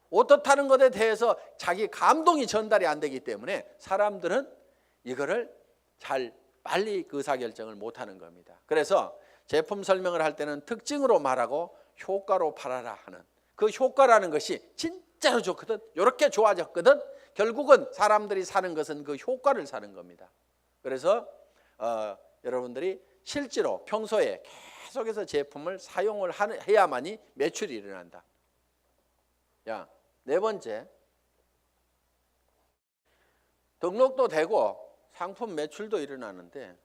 어떻다는 것에 대해서 자기 감동이 전달이 안 되기 때문에 사람들은 이거를 잘 빨리 의사결정을 못하는 겁니다. 그래서 제품 설명을 할 때는 특징으로 말하고 효과로 팔아라 하는, 그 효과라는 것이 진짜로 좋거든, 이렇게 좋아졌거든, 결국은 사람들이 사는 것은 그 효과를 사는 겁니다. 그래서 여러분들이 실제로 평소에 계속해서 제품을 사용을 해야만이 매출이 일어난다. 야, 네 번째, 등록도 되고 상품 매출도 일어나는데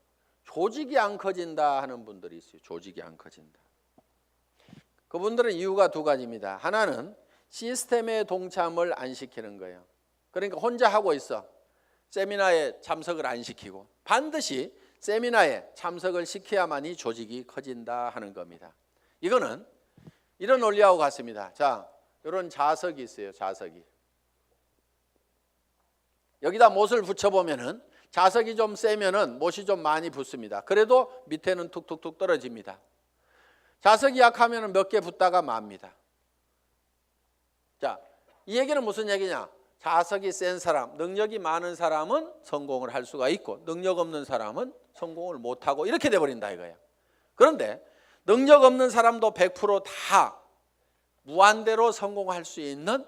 조직이 안 커진다 하는 분들이 있어요. 조직이 안 커진다. 그분들은 이유가 두 가지입니다. 하나는 시스템에 동참을 안 시키는 거예요. 그러니까 혼자 하고 있어. 세미나에 참석을 안 시키고, 반드시 세미나에 참석을 시켜야만이 조직이 커진다 하는 겁니다. 이거는 이런 원리하고 같습니다. 자, 이런 자석이 있어요. 자석이. 여기다 못을 붙여보면은 자석이 좀 세면은 못이 좀 많이 붙습니다. 그래도 밑에는 툭툭툭 떨어집니다. 자석이 약하면은 몇 개 붙다가 맙니다. 자, 이 얘기는 무슨 얘기냐? 자석이 센 사람, 능력이 많은 사람은 성공을 할 수가 있고 능력 없는 사람은 성공을 못하고 이렇게 돼버린다 이거예요. 그런데 능력 없는 사람도 100% 무한대로 성공할 수 있는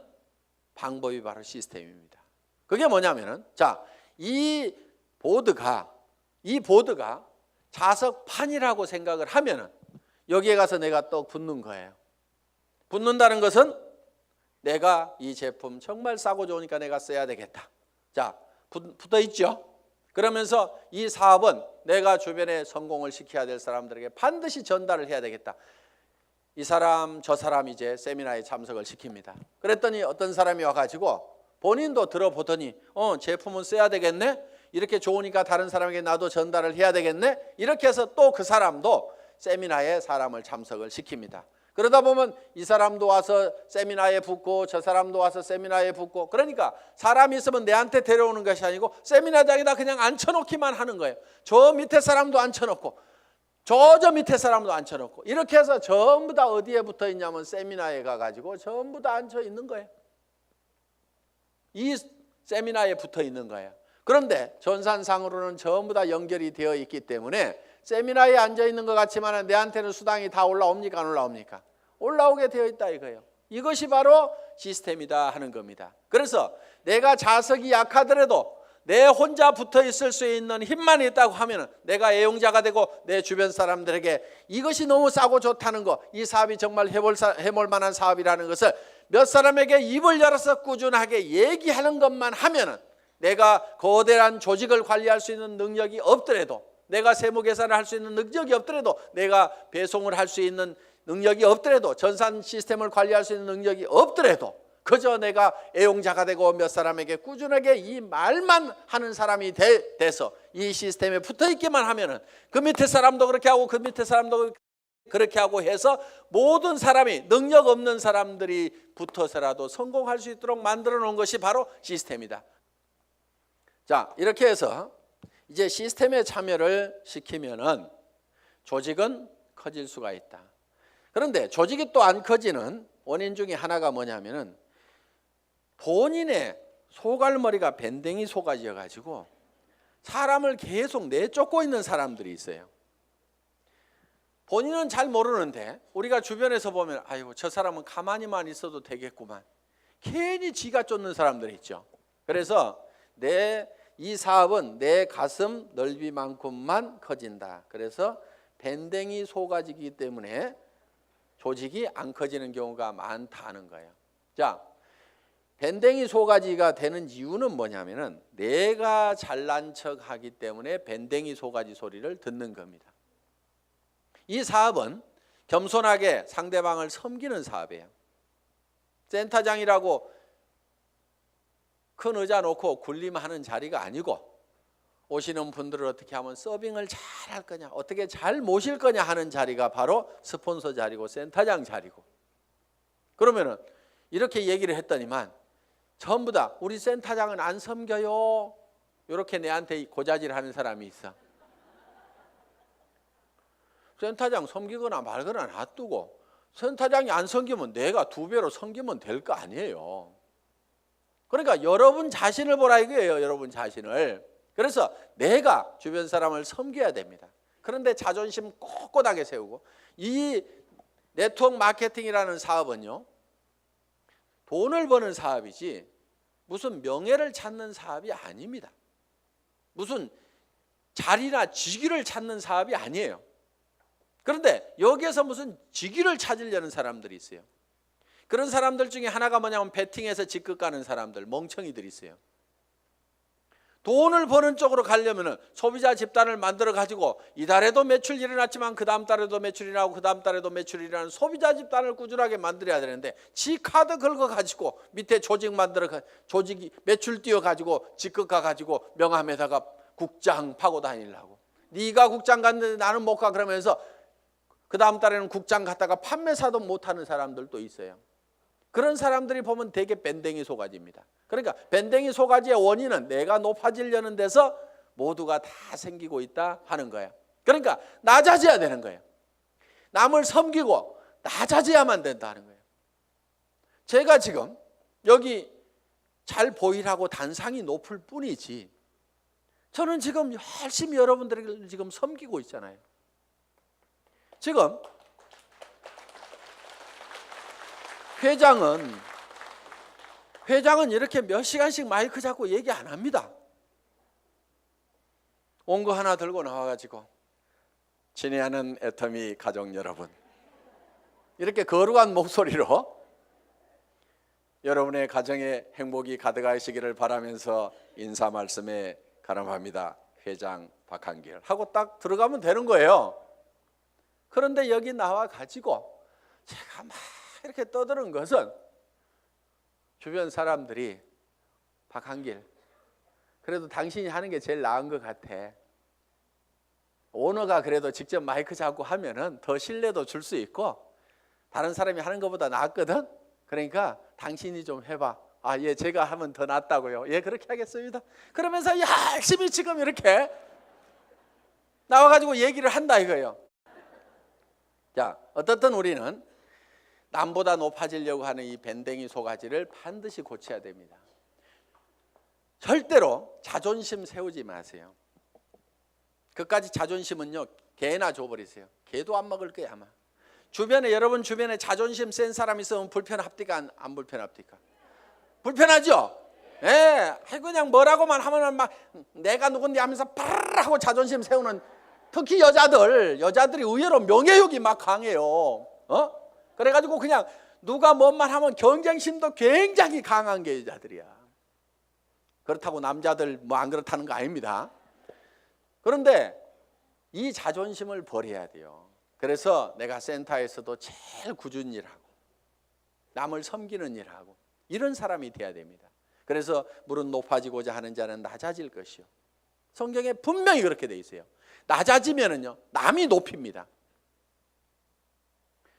방법이 바로 시스템입니다. 그게 뭐냐면은, 자, 이 보드가 자석판이라고 생각을 하면은 여기에 가서 내가 또 붙는 거예요. 붙는다는 것은 내가 이 제품 정말 싸고 좋으니까 내가 써야 되겠다. 자, 붙어 있죠? 그러면서 이 사업은 내가 주변에 성공을 시켜야 될 사람들에게 반드시 전달을 해야 되겠다. 이 사람 저 사람 이제 세미나에 참석을 시킵니다. 그랬더니 어떤 사람이 와가지고 본인도 들어보더니 제품은 써야 되겠네, 이렇게 좋으니까 다른 사람에게 나도 전달을 해야 되겠네, 이렇게 해서 또 그 사람도 세미나에 사람을 참석을 시킵니다. 그러다 보면 이 사람도 와서 세미나에 붙고 저 사람도 와서 세미나에 붙고, 그러니까 사람이 있으면 내한테 데려오는 것이 아니고 세미나장에다 그냥 앉혀놓기만 하는 거예요. 저 밑에 사람도 앉혀놓고 저 밑에 사람도 앉혀놓고, 이렇게 해서 전부 다 어디에 붙어 있냐면 세미나에 가가지고 전부 다 앉혀 있는 거예요. 이 세미나에 붙어 있는 거예요. 그런데 전산상으로는 전부 다 연결이 되어 있기 때문에 세미나에 앉아 있는 것 같지만 내한테는 수당이 다 올라옵니까? 안 올라옵니까? 올라오게 되어 있다 이거예요. 이것이 바로 시스템이다 하는 겁니다. 그래서 내가 자석이 약하더라도 내 혼자 붙어 있을 수 있는 힘만 있다고 하면 내가 애용자가 되고 내 주변 사람들에게 이것이 너무 싸고 좋다는 거, 이 사업이 정말 해볼 만한 사업이라는 것을 몇 사람에게 입을 열어서 꾸준하게 얘기하는 것만 하면은, 내가 거대한 조직을 관리할 수 있는 능력이 없더라도, 내가 세무 계산을 할 수 있는 능력이 없더라도, 내가 배송을 할 수 있는 능력이 없더라도, 전산 시스템을 관리할 수 있는 능력이 없더라도, 그저 내가 애용자가 되고 몇 사람에게 꾸준하게 이 말만 하는 사람이 돼서 이 시스템에 붙어 있기만 하면은 그 밑에 사람도 그렇게 하고 그 밑에 사람도 그렇게 하고 해서 모든 사람이, 능력 없는 사람들이 붙어서라도 성공할 수 있도록 만들어 놓은 것이 바로 시스템이다. 자, 이렇게 해서 이제 시스템에 참여를 시키면은 조직은 커질 수가 있다. 그런데 조직이 또 안 커지는 원인 중에 하나가 뭐냐면은 본인의 소갈머리가 밴댕이 속아져 가지고 사람을 계속 내쫓고 있는 사람들이 있어요. 본인은 잘 모르는데 우리가 주변에서 보면 아이고 저 사람은 가만히만 있어도 되겠구만. 괜히 지가 쫓는 사람들이 있죠. 그래서 이 사업은 내 가슴 넓이만큼만 커진다. 그래서 밴댕이 소가지이기 때문에 조직이 안 커지는 경우가 많다는 거예요. 자, 밴댕이 소가지가 되는 이유는 뭐냐면은 내가 잘난 척하기 때문에 밴댕이 소가지 소리를 듣는 겁니다. 이 사업은 겸손하게 상대방을 섬기는 사업이에요. 센터장이라고 큰 의자 놓고 군림하는 자리가 아니고 오시는 분들을 어떻게 하면 서빙을 잘 할 거냐, 어떻게 잘 모실 거냐 하는 자리가 바로 스폰서 자리고 센터장 자리고. 그러면은 이렇게 얘기를 했더니만 전부 다 우리 센터장은 안 섬겨요. 이렇게 내한테 고자질하는 사람이 있어. 센터장 섬기거나 말거나 놔두고 센터장이 안 섬기면 내가 2배로 섬기면 될 거 아니에요. 그러니까 여러분 자신을 보라 이거예요. 여러분 자신을. 그래서 내가 주변 사람을 섬겨야 됩니다. 그런데 자존심 꼿꼿하게 세우고, 이 네트워크 마케팅이라는 사업은요, 돈을 버는 사업이지 무슨 명예를 찾는 사업이 아닙니다. 무슨 자리나 직위를 찾는 사업이 아니에요. 그런데 여기에서 무슨 직위를 찾으려는 사람들이 있어요. 그런 사람들 중에 하나가 뭐냐면 베팅해서 직급 가는 사람들, 멍청이들이 있어요. 돈을 버는 쪽으로 가려면 소비자 집단을 만들어 가지고 이달에도 매출이 일어났지만 그 다음 달에도 매출이 나고 그 다음 달에도 매출이 일어나는 소비자 집단을 꾸준하게 만들어야 되는데, 지 카드 긁어 가지고 밑에 조직 만들어 조직이 매출 띄워 가지고 직급 가 가지고 명함에다가 국장 파고 다니려고. 네가 국장 갔는데 나는 못 가 그러면서 그 다음 달에는 국장 갔다가 판매사도 못하는 사람들도 있어요. 그런 사람들이 보면 되게 밴댕이 소가지입니다. 그러니까 밴댕이 소가지의 원인은 내가 높아지려는 데서 모두가 다 생기고 있다 하는 거예요. 그러니까 낮아져야 되는 거예요. 남을 섬기고 낮아져야만 된다는 거예요. 제가 지금 여기 잘 보이라고 단상이 높을 뿐이지 저는 지금 열심히 여러분들을 지금 섬기고 있잖아요. 지금 회장은 이렇게 몇 시간씩 마이크 잡고 얘기 안 합니다. 온 거 하나 들고 나와가지고 친애하는 애터미 가족 여러분, 이렇게 거룩한 목소리로 여러분의 가정에 행복이 가득하시기를 바라면서 인사 말씀에 가름합니다. 회장 박한길 하고 딱 들어가면 되는 거예요. 그런데 여기 나와 가지고 제가 막 이렇게 떠드는 것은 주변 사람들이 박한길, 그래도 당신이 하는 게 제일 나은 것 같아. 오너가 그래도 직접 마이크 잡고 하면은 더 신뢰도 줄 수 있고 다른 사람이 하는 것보다 낫거든. 그러니까 당신이 좀 해봐. 아, 예, 제가 하면 더 낫다고요. 예, 그렇게 하겠습니다. 그러면서 열심히 지금 이렇게 나와가지고 얘기를 한다 이거예요. 자, 어떻든 우리는 남보다 높아지려고 하는 이 밴댕이 소가지를 반드시 고쳐야 됩니다. 절대로 자존심 세우지 마세요. 그까지 자존심은요, 개나 줘버리세요. 개도 안 먹을 거야 아마. 주변에, 여러분 주변에 자존심 센 사람 있으면 불편합니까? 안 불편합니까? 불편하죠? 예, 그냥 뭐라고만 하면은 막 내가 누군데 하면서 파르르 하고 자존심 세우는, 특히 여자들이 의외로 명예욕이 막 강해요. 그래가지고 그냥 누가 뭔 말 하면 경쟁심도 굉장히 강한 게 여자들이야. 그렇다고 남자들 뭐 안 그렇다는 거 아닙니다. 그런데 이 자존심을 버려야 돼요. 그래서 내가 센터에서도 제일 꾸준히 일하고 남을 섬기는 일하고 이런 사람이 돼야 됩니다. 그래서 무릇 높아지고자 하는 자는 낮아질 것이요. 성경에 분명히 그렇게 돼 있어요. 낮아지면은요, 남이 높입니다.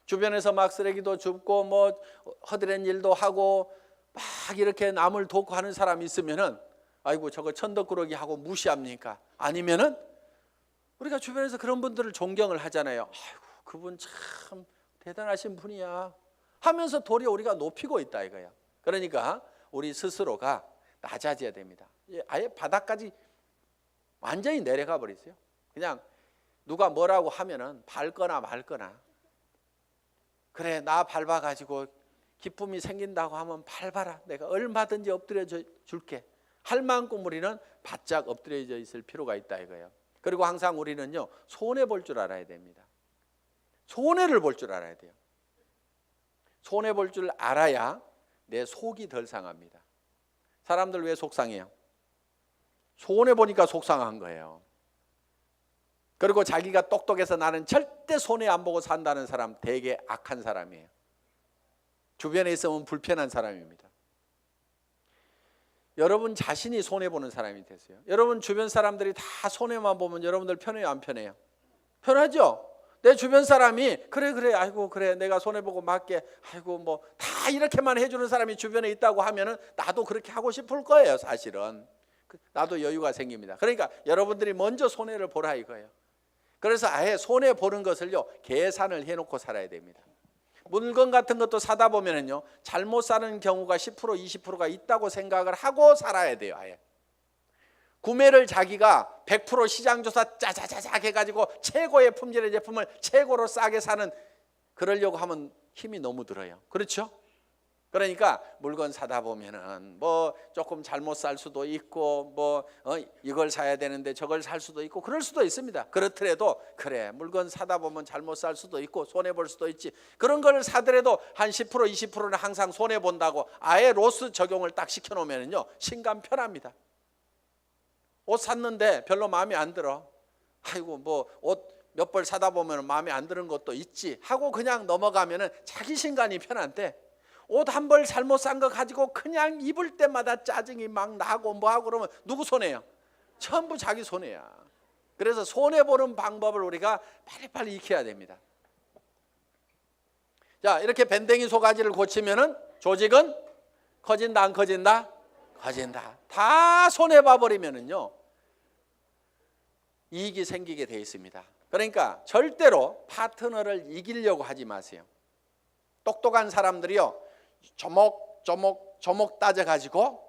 주변에서 막 쓰레기도 줍고 뭐 허드렛 일도 하고 막 이렇게 남을 돕고 하는 사람이 있으면은 아이고 저거 천덕꾸러기 하고 무시합니까? 아니면은 우리가 주변에서 그런 분들을 존경을 하잖아요. 아이고 그분 참 대단하신 분이야 하면서 도리어 우리가 높이고 있다 이거야. 그러니까 우리 스스로가 낮아져야 됩니다. 아예 바닥까지 완전히 내려가 버리세요. 그냥 누가 뭐라고 하면은 밟거나 말거나, 그래 나 밟아가지고 기쁨이 생긴다고 하면 밟아라, 내가 얼마든지 엎드려 줄게 할 만큼 우리는 바짝 엎드려져 있을 필요가 있다 이거예요. 그리고 항상 우리는요 손해 볼 줄 알아야 됩니다. 손해를 볼 줄 알아야 돼요. 손해 볼 줄 알아야 내 속이 덜 상합니다. 사람들 왜 속상해요? 손해 보니까 속상한 거예요. 그리고 자기가 똑똑해서 나는 절대 손해 안 보고 산다는 사람 되게 악한 사람이에요. 주변에 있으면 불편한 사람입니다. 여러분 자신이 손해보는 사람이 되세요. 여러분 주변 사람들이 다 손해만 보면 여러분들 편해요, 안 편해요? 편하죠? 내 주변 사람이 그래 아이고 그래 내가 손해보고 맞게 아이고 뭐 다 이렇게만 해주는 사람이 주변에 있다고 하면은 나도 그렇게 하고 싶을 거예요. 사실은 나도 여유가 생깁니다. 그러니까 여러분들이 먼저 손해를 보라 이거예요. 그래서 아예 손해 보는 것을요 계산을 해놓고 살아야 됩니다. 물건 같은 것도 사다 보면은요 잘못 사는 경우가 10% 20%가 있다고 생각을 하고 살아야 돼요. 아예 구매를 자기가 100% 시장조사 짜자자작 해가지고 최고의 품질의 제품을 최고로 싸게 사는, 그러려고 하면 힘이 너무 들어요. 그렇죠? 그러니까 물건 사다 보면은 뭐 조금 잘못 살 수도 있고 뭐 이걸 사야 되는데 저걸 살 수도 있고 그럴 수도 있습니다. 그렇더라도 그래 물건 사다 보면 잘못 살 수도 있고 손해 볼 수도 있지, 그런 걸 사더라도 한 10% 20%는 항상 손해 본다고 아예 로스 적용을 딱 시켜 놓으면은요 신감 편합니다. 옷 샀는데 별로 마음에 안 들어, 아이고 뭐 옷 몇 벌 사다 보면 마음에 안 드는 것도 있지 하고 그냥 넘어가면은 자기 신간이 편한데, 옷 한 벌 잘못 산 거 가지고 그냥 입을 때마다 짜증이 막 나고 뭐하고 그러면 누구 손해요? 전부 자기 손해야. 그래서 손해보는 방법을 우리가 빨리빨리 익혀야 됩니다. 자, 이렇게 밴댕이 소가지를 고치면은 조직은 커진다 안 커진다? 커진다. 다 손해봐 버리면은요 이익이 생기게 돼 있습니다. 그러니까 절대로 파트너를 이기려고 하지 마세요. 똑똑한 사람들이요 조목 따져가지고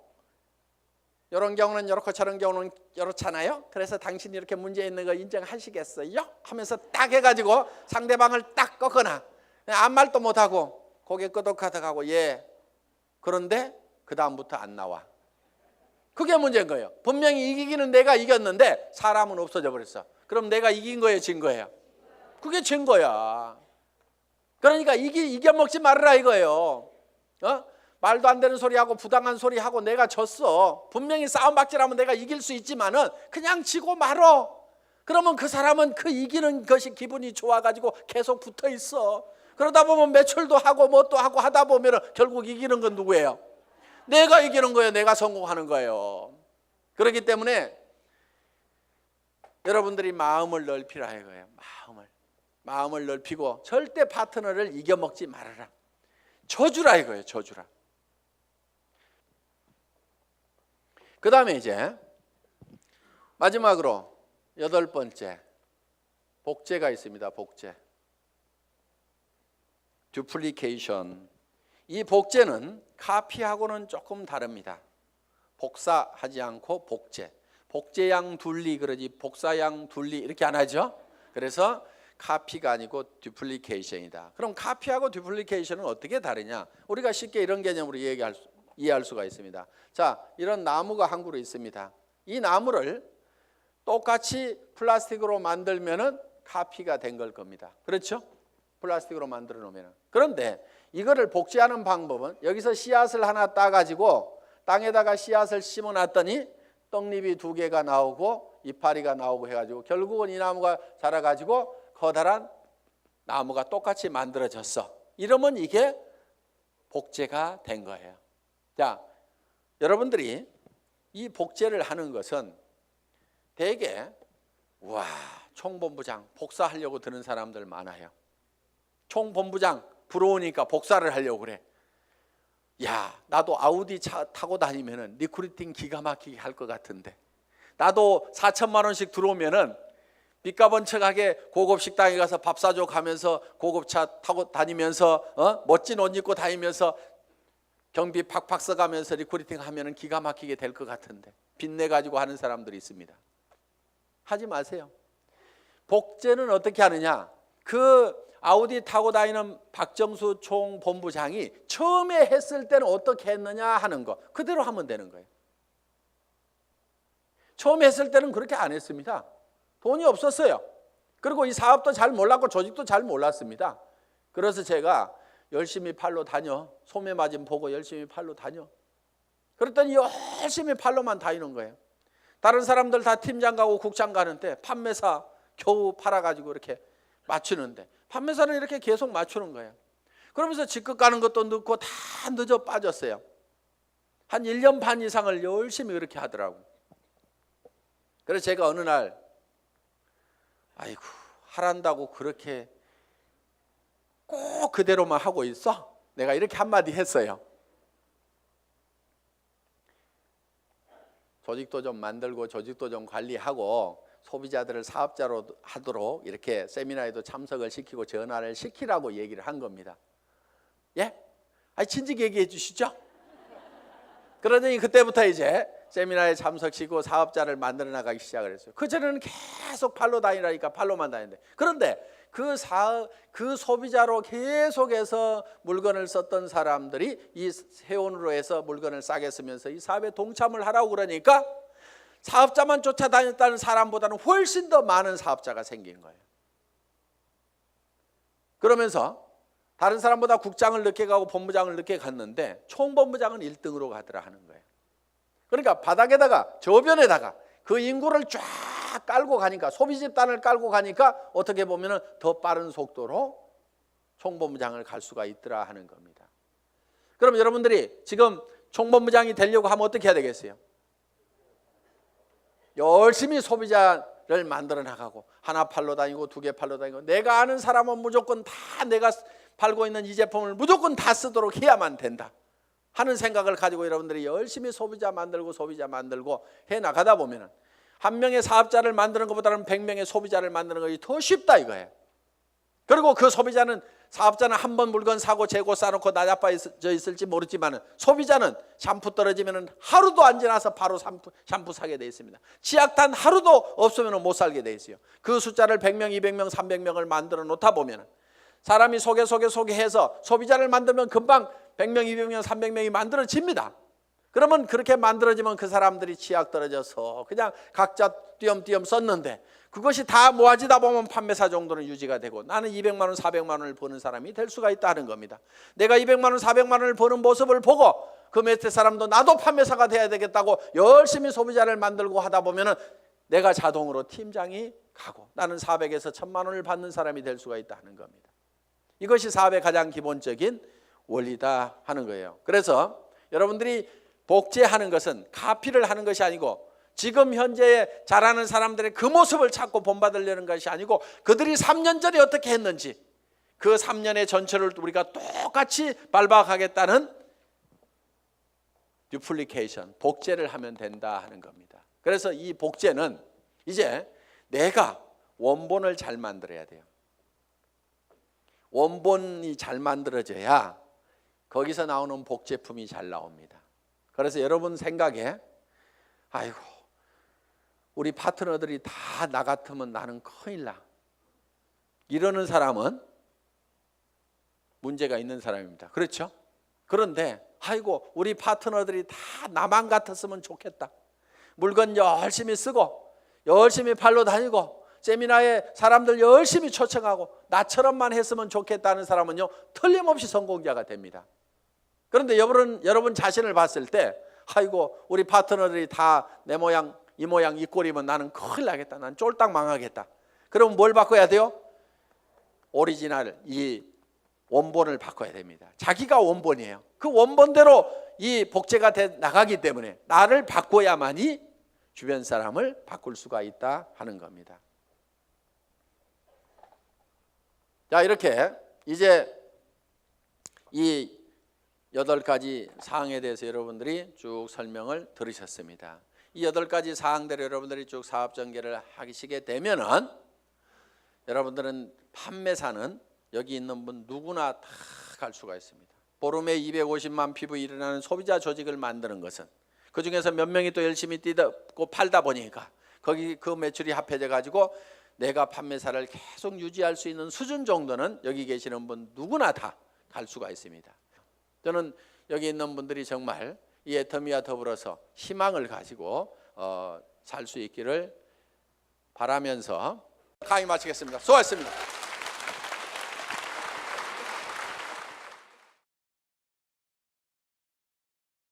이런 경우는 이렇고 저런 경우는 이렇잖아요. 그래서 당신이 이렇게 문제 있는 거 인정하시겠어요? 하면서 딱 해가지고 상대방을 딱 꺾거나 아무 말도 못하고 고개 끄덕하다가고 예 그런데 그 다음부터 안 나와. 그게 문제인 거예요. 분명히 이기기는 내가 이겼는데 사람은 없어져 버렸어. 그럼 내가 이긴 거예요, 진 거예요? 그게 진 거야. 그러니까 이겨먹지 말으라 이거예요. 말도 안 되는 소리하고 부당한 소리하고 내가 졌어. 분명히 싸움박질하면 내가 이길 수 있지만은 그냥 지고 말어. 그러면 그 사람은 그 이기는 것이 기분이 좋아가지고 계속 붙어 있어. 그러다 보면 매출도 하고 뭣도 하고 하다 보면 결국 이기는 건 누구예요? 내가 이기는 거예요. 내가 성공하는 거예요. 그렇기 때문에 여러분들이 마음을 넓히라 이거예요. 마음을 넓히고 절대 파트너를 이겨먹지 말아라. 져주라 이거예요. 져주라. 그 다음에 이제 마지막으로 8번째 복제가 있습니다. 복제. 듀플리케이션. 이 복제는 카피하고는 조금 다릅니다. 복사하지 않고 복제. 복제양 둘리 그러지 복사양 둘리 이렇게 안 하죠. 그래서 카피가 아니고 듀플리케이션이다. 그럼 카피하고 듀플리케이션은 어떻게 다르냐? 우리가 쉽게 이런 개념으로 이해할 수가 있습니다. 자, 이런 나무가 한 그루 있습니다. 이 나무를 똑같이 플라스틱으로 만들면은 카피가 된 걸 겁니다. 그렇죠? 플라스틱으로 만들어 놓으면. 그런데 이거를 복제하는 방법은 여기서 씨앗을 하나 따가지고 땅에다가 씨앗을 심어놨더니 떡잎이 2개가 나오고 이파리가 나오고 해가지고 결국은 이 나무가 자라가지고 커다란 나무가 똑같이 만들어졌어. 이러면 이게 복제가 된 거예요. 자, 여러분들이 이 복제를 하는 것은 대개 와 총본부장 복사하려고 드는 사람들 많아요. 총본부장 부러우니까 복사를 하려고 그래. 야, 나도 아우디 차 타고 다니면은 리크루팅 기가 막히게 할 것 같은데, 나도 4천만 원씩 들어오면은 빚값 번쩍하게 고급 식당에 가서 밥 사줘 가면서 고급차 타고 다니면서 멋진 옷 입고 다니면서 경비 팍팍 써가면서 리크루팅 하면은 기가 막히게 될 것 같은데 빚내 가지고 하는 사람들이 있습니다. 하지 마세요. 복제는 어떻게 하느냐? 그 아우디 타고 다니는 박정수 총본부장이 처음에 했을 때는 어떻게 했느냐 하는 거 그대로 하면 되는 거예요. 처음에 했을 때는 그렇게 안 했습니다. 돈이 없었어요. 그리고 이 사업도 잘 몰랐고 조직도 잘 몰랐습니다. 그래서 제가 열심히 팔로 다녀. 소매 마진 보고 열심히 팔로 다녀. 그랬더니 열심히 팔로만 다니는 거예요. 다른 사람들 다 팀장 가고 국장 가는데 판매사 겨우 팔아가지고 이렇게 맞추는데 판매사는 이렇게 계속 맞추는 거예요. 그러면서 직급 가는 것도 늦고 다 늦어 빠졌어요. 한 1년 반 이상을 열심히 그렇게 하더라고. 그래서 제가 어느 날 아이고 하란다고 그렇게 꼭 그대로만 하고 있어? 내가 이렇게 한마디 했어요. 조직도 좀 만들고 조직도 좀 관리하고 소비자들을 사업자로 하도록 이렇게 세미나에도 참석을 시키고 전화를 시키라고 얘기를 한 겁니다. 예? 아니 진즉 얘기해 주시죠. 그러더니 그때부터 이제 세미나에 참석시키고 사업자를 만들어 나가기 시작을 했어요. 그전에는 계속 팔로 다니라니까 팔로만 다니는데 그런데 그 소비자로 계속해서 물건을 썼던 사람들이 이 세원으로 해서 물건을 싸게 쓰면서 이 사업에 동참을 하라고 그러니까 사업자만 쫓아다녔다는 사람보다는 훨씬 더 많은 사업자가 생긴 거예요. 그러면서 다른 사람보다 국장을 늦게 가고 본부장을 늦게 갔는데 총본부장은 1등으로 가더라 하는 거예요. 그러니까 바닥에다가 저변에다가 그 인구를 쫙 깔고 가니까 소비 집단을 깔고 가니까 어떻게 보면 더 빠른 속도로 총본부장을 갈 수가 있더라 하는 겁니다. 그럼 여러분들이 지금 총본부장이 되려고 하면 어떻게 해야 되겠어요? 열심히 소비자를 만들어 나가고 하나 팔로 다니고 두 개 팔로 다니고 내가 아는 사람은 무조건 다 내가 팔고 있는 이 제품을 무조건 다 쓰도록 해야만 된다 하는 생각을 가지고 여러분들이 열심히 소비자 만들고 해나가다 보면 한 명의 사업자를 만드는 것보다는 100명의 소비자를 만드는 것이 더 쉽다 이거예요. 그리고 그 사업자는 한 번 물건 사고 재고 싸놓고 나자빠져 있을지 모르지만 소비자는 샴푸 떨어지면 하루도 안 지나서 바로 샴푸 사게 돼 있습니다. 치약단 하루도 없으면 못 살게 돼 있어요. 그 숫자를 100명, 200명, 300명을 만들어 놓다 보면 사람이 소개해서 소비자를 만들면 금방 100명, 200명, 300명이 만들어집니다. 그러면 그렇게 만들어지면 그 사람들이 치약 떨어져서 그냥 각자 띄엄띄엄 썼는데 그것이 다 모아지다 보면 판매사 정도는 유지가 되고 나는 200만 원, 400만 원을 버는 사람이 될 수가 있다는 겁니다. 내가 200만 원, 400만 원을 버는 모습을 보고 그 밑에 사람도 나도 판매사가 돼야 되겠다고 열심히 소비자를 만들고 하다 보면 내가 자동으로 팀장이 가고 나는 400에서 1000만 원을 받는 사람이 될 수가 있다는 겁니다. 이것이 사업의 가장 기본적인 원리다 하는 거예요. 그래서 여러분들이 복제하는 것은 카피를 하는 것이 아니고 지금 현재 잘하는 사람들의 그 모습을 찾고 본받으려는 것이 아니고 그들이 3년 전에 어떻게 했는지 그 3년의 전철을 우리가 똑같이 밟아가겠다는 듀플리케이션, 복제를 하면 된다 하는 겁니다. 그래서 이 복제는 이제 내가 원본을 잘 만들어야 돼요. 원본이 잘 만들어져야 거기서 나오는 복제품이 잘 나옵니다. 그래서 여러분 생각에 아이고 우리 파트너들이 다 나 같으면 나는 큰일 나 이러는 사람은 문제가 있는 사람입니다. 그렇죠? 그런데 아이고 우리 파트너들이 다 나만 같았으면 좋겠다. 물건 열심히 쓰고 열심히 팔로 다니고 세미나에 사람들 열심히 초청하고 나처럼만 했으면 좋겠다는 사람은요 틀림없이 성공자가 됩니다. 그런데 여러분 자신을 봤을 때 아이고 우리 파트너들이 다 내 모양 이 모양 이 꼴이면 나는 큰일 나겠다. 난 쫄딱 망하겠다. 그럼 뭘 바꿔야 돼요? 오리지널 이 원본을 바꿔야 됩니다. 자기가 원본이에요. 그 원본대로 이 복제가 돼 나가기 때문에 나를 바꿔야만이 주변 사람을 바꿀 수가 있다 하는 겁니다. 자 이렇게 이제 이 8가지 사항에 대해서 여러분들이 쭉 설명을 들으셨습니다. 이 8가지 사항대로 여러분들이 쭉 사업 전개를 하시게 되면은 여러분들은 판매사는 여기 있는 분 누구나 다 갈 수가 있습니다. 보름에 250만 피부 일어나는 소비자 조직을 만드는 것은 그 중에서 몇 명이 또 열심히 뛰고 팔다 보니까 거기 그 매출이 합해져 가지고 내가 판매사를 계속 유지할 수 있는 수준 정도는 여기 계시는 분 누구나 다 갈 수가 있습니다. 저는 여기 있는 분들이 정말 이 애터미와 더불어서 희망을 가지고 살 수 있기를 바라면서 강의 마치겠습니다. 수고하셨습니다.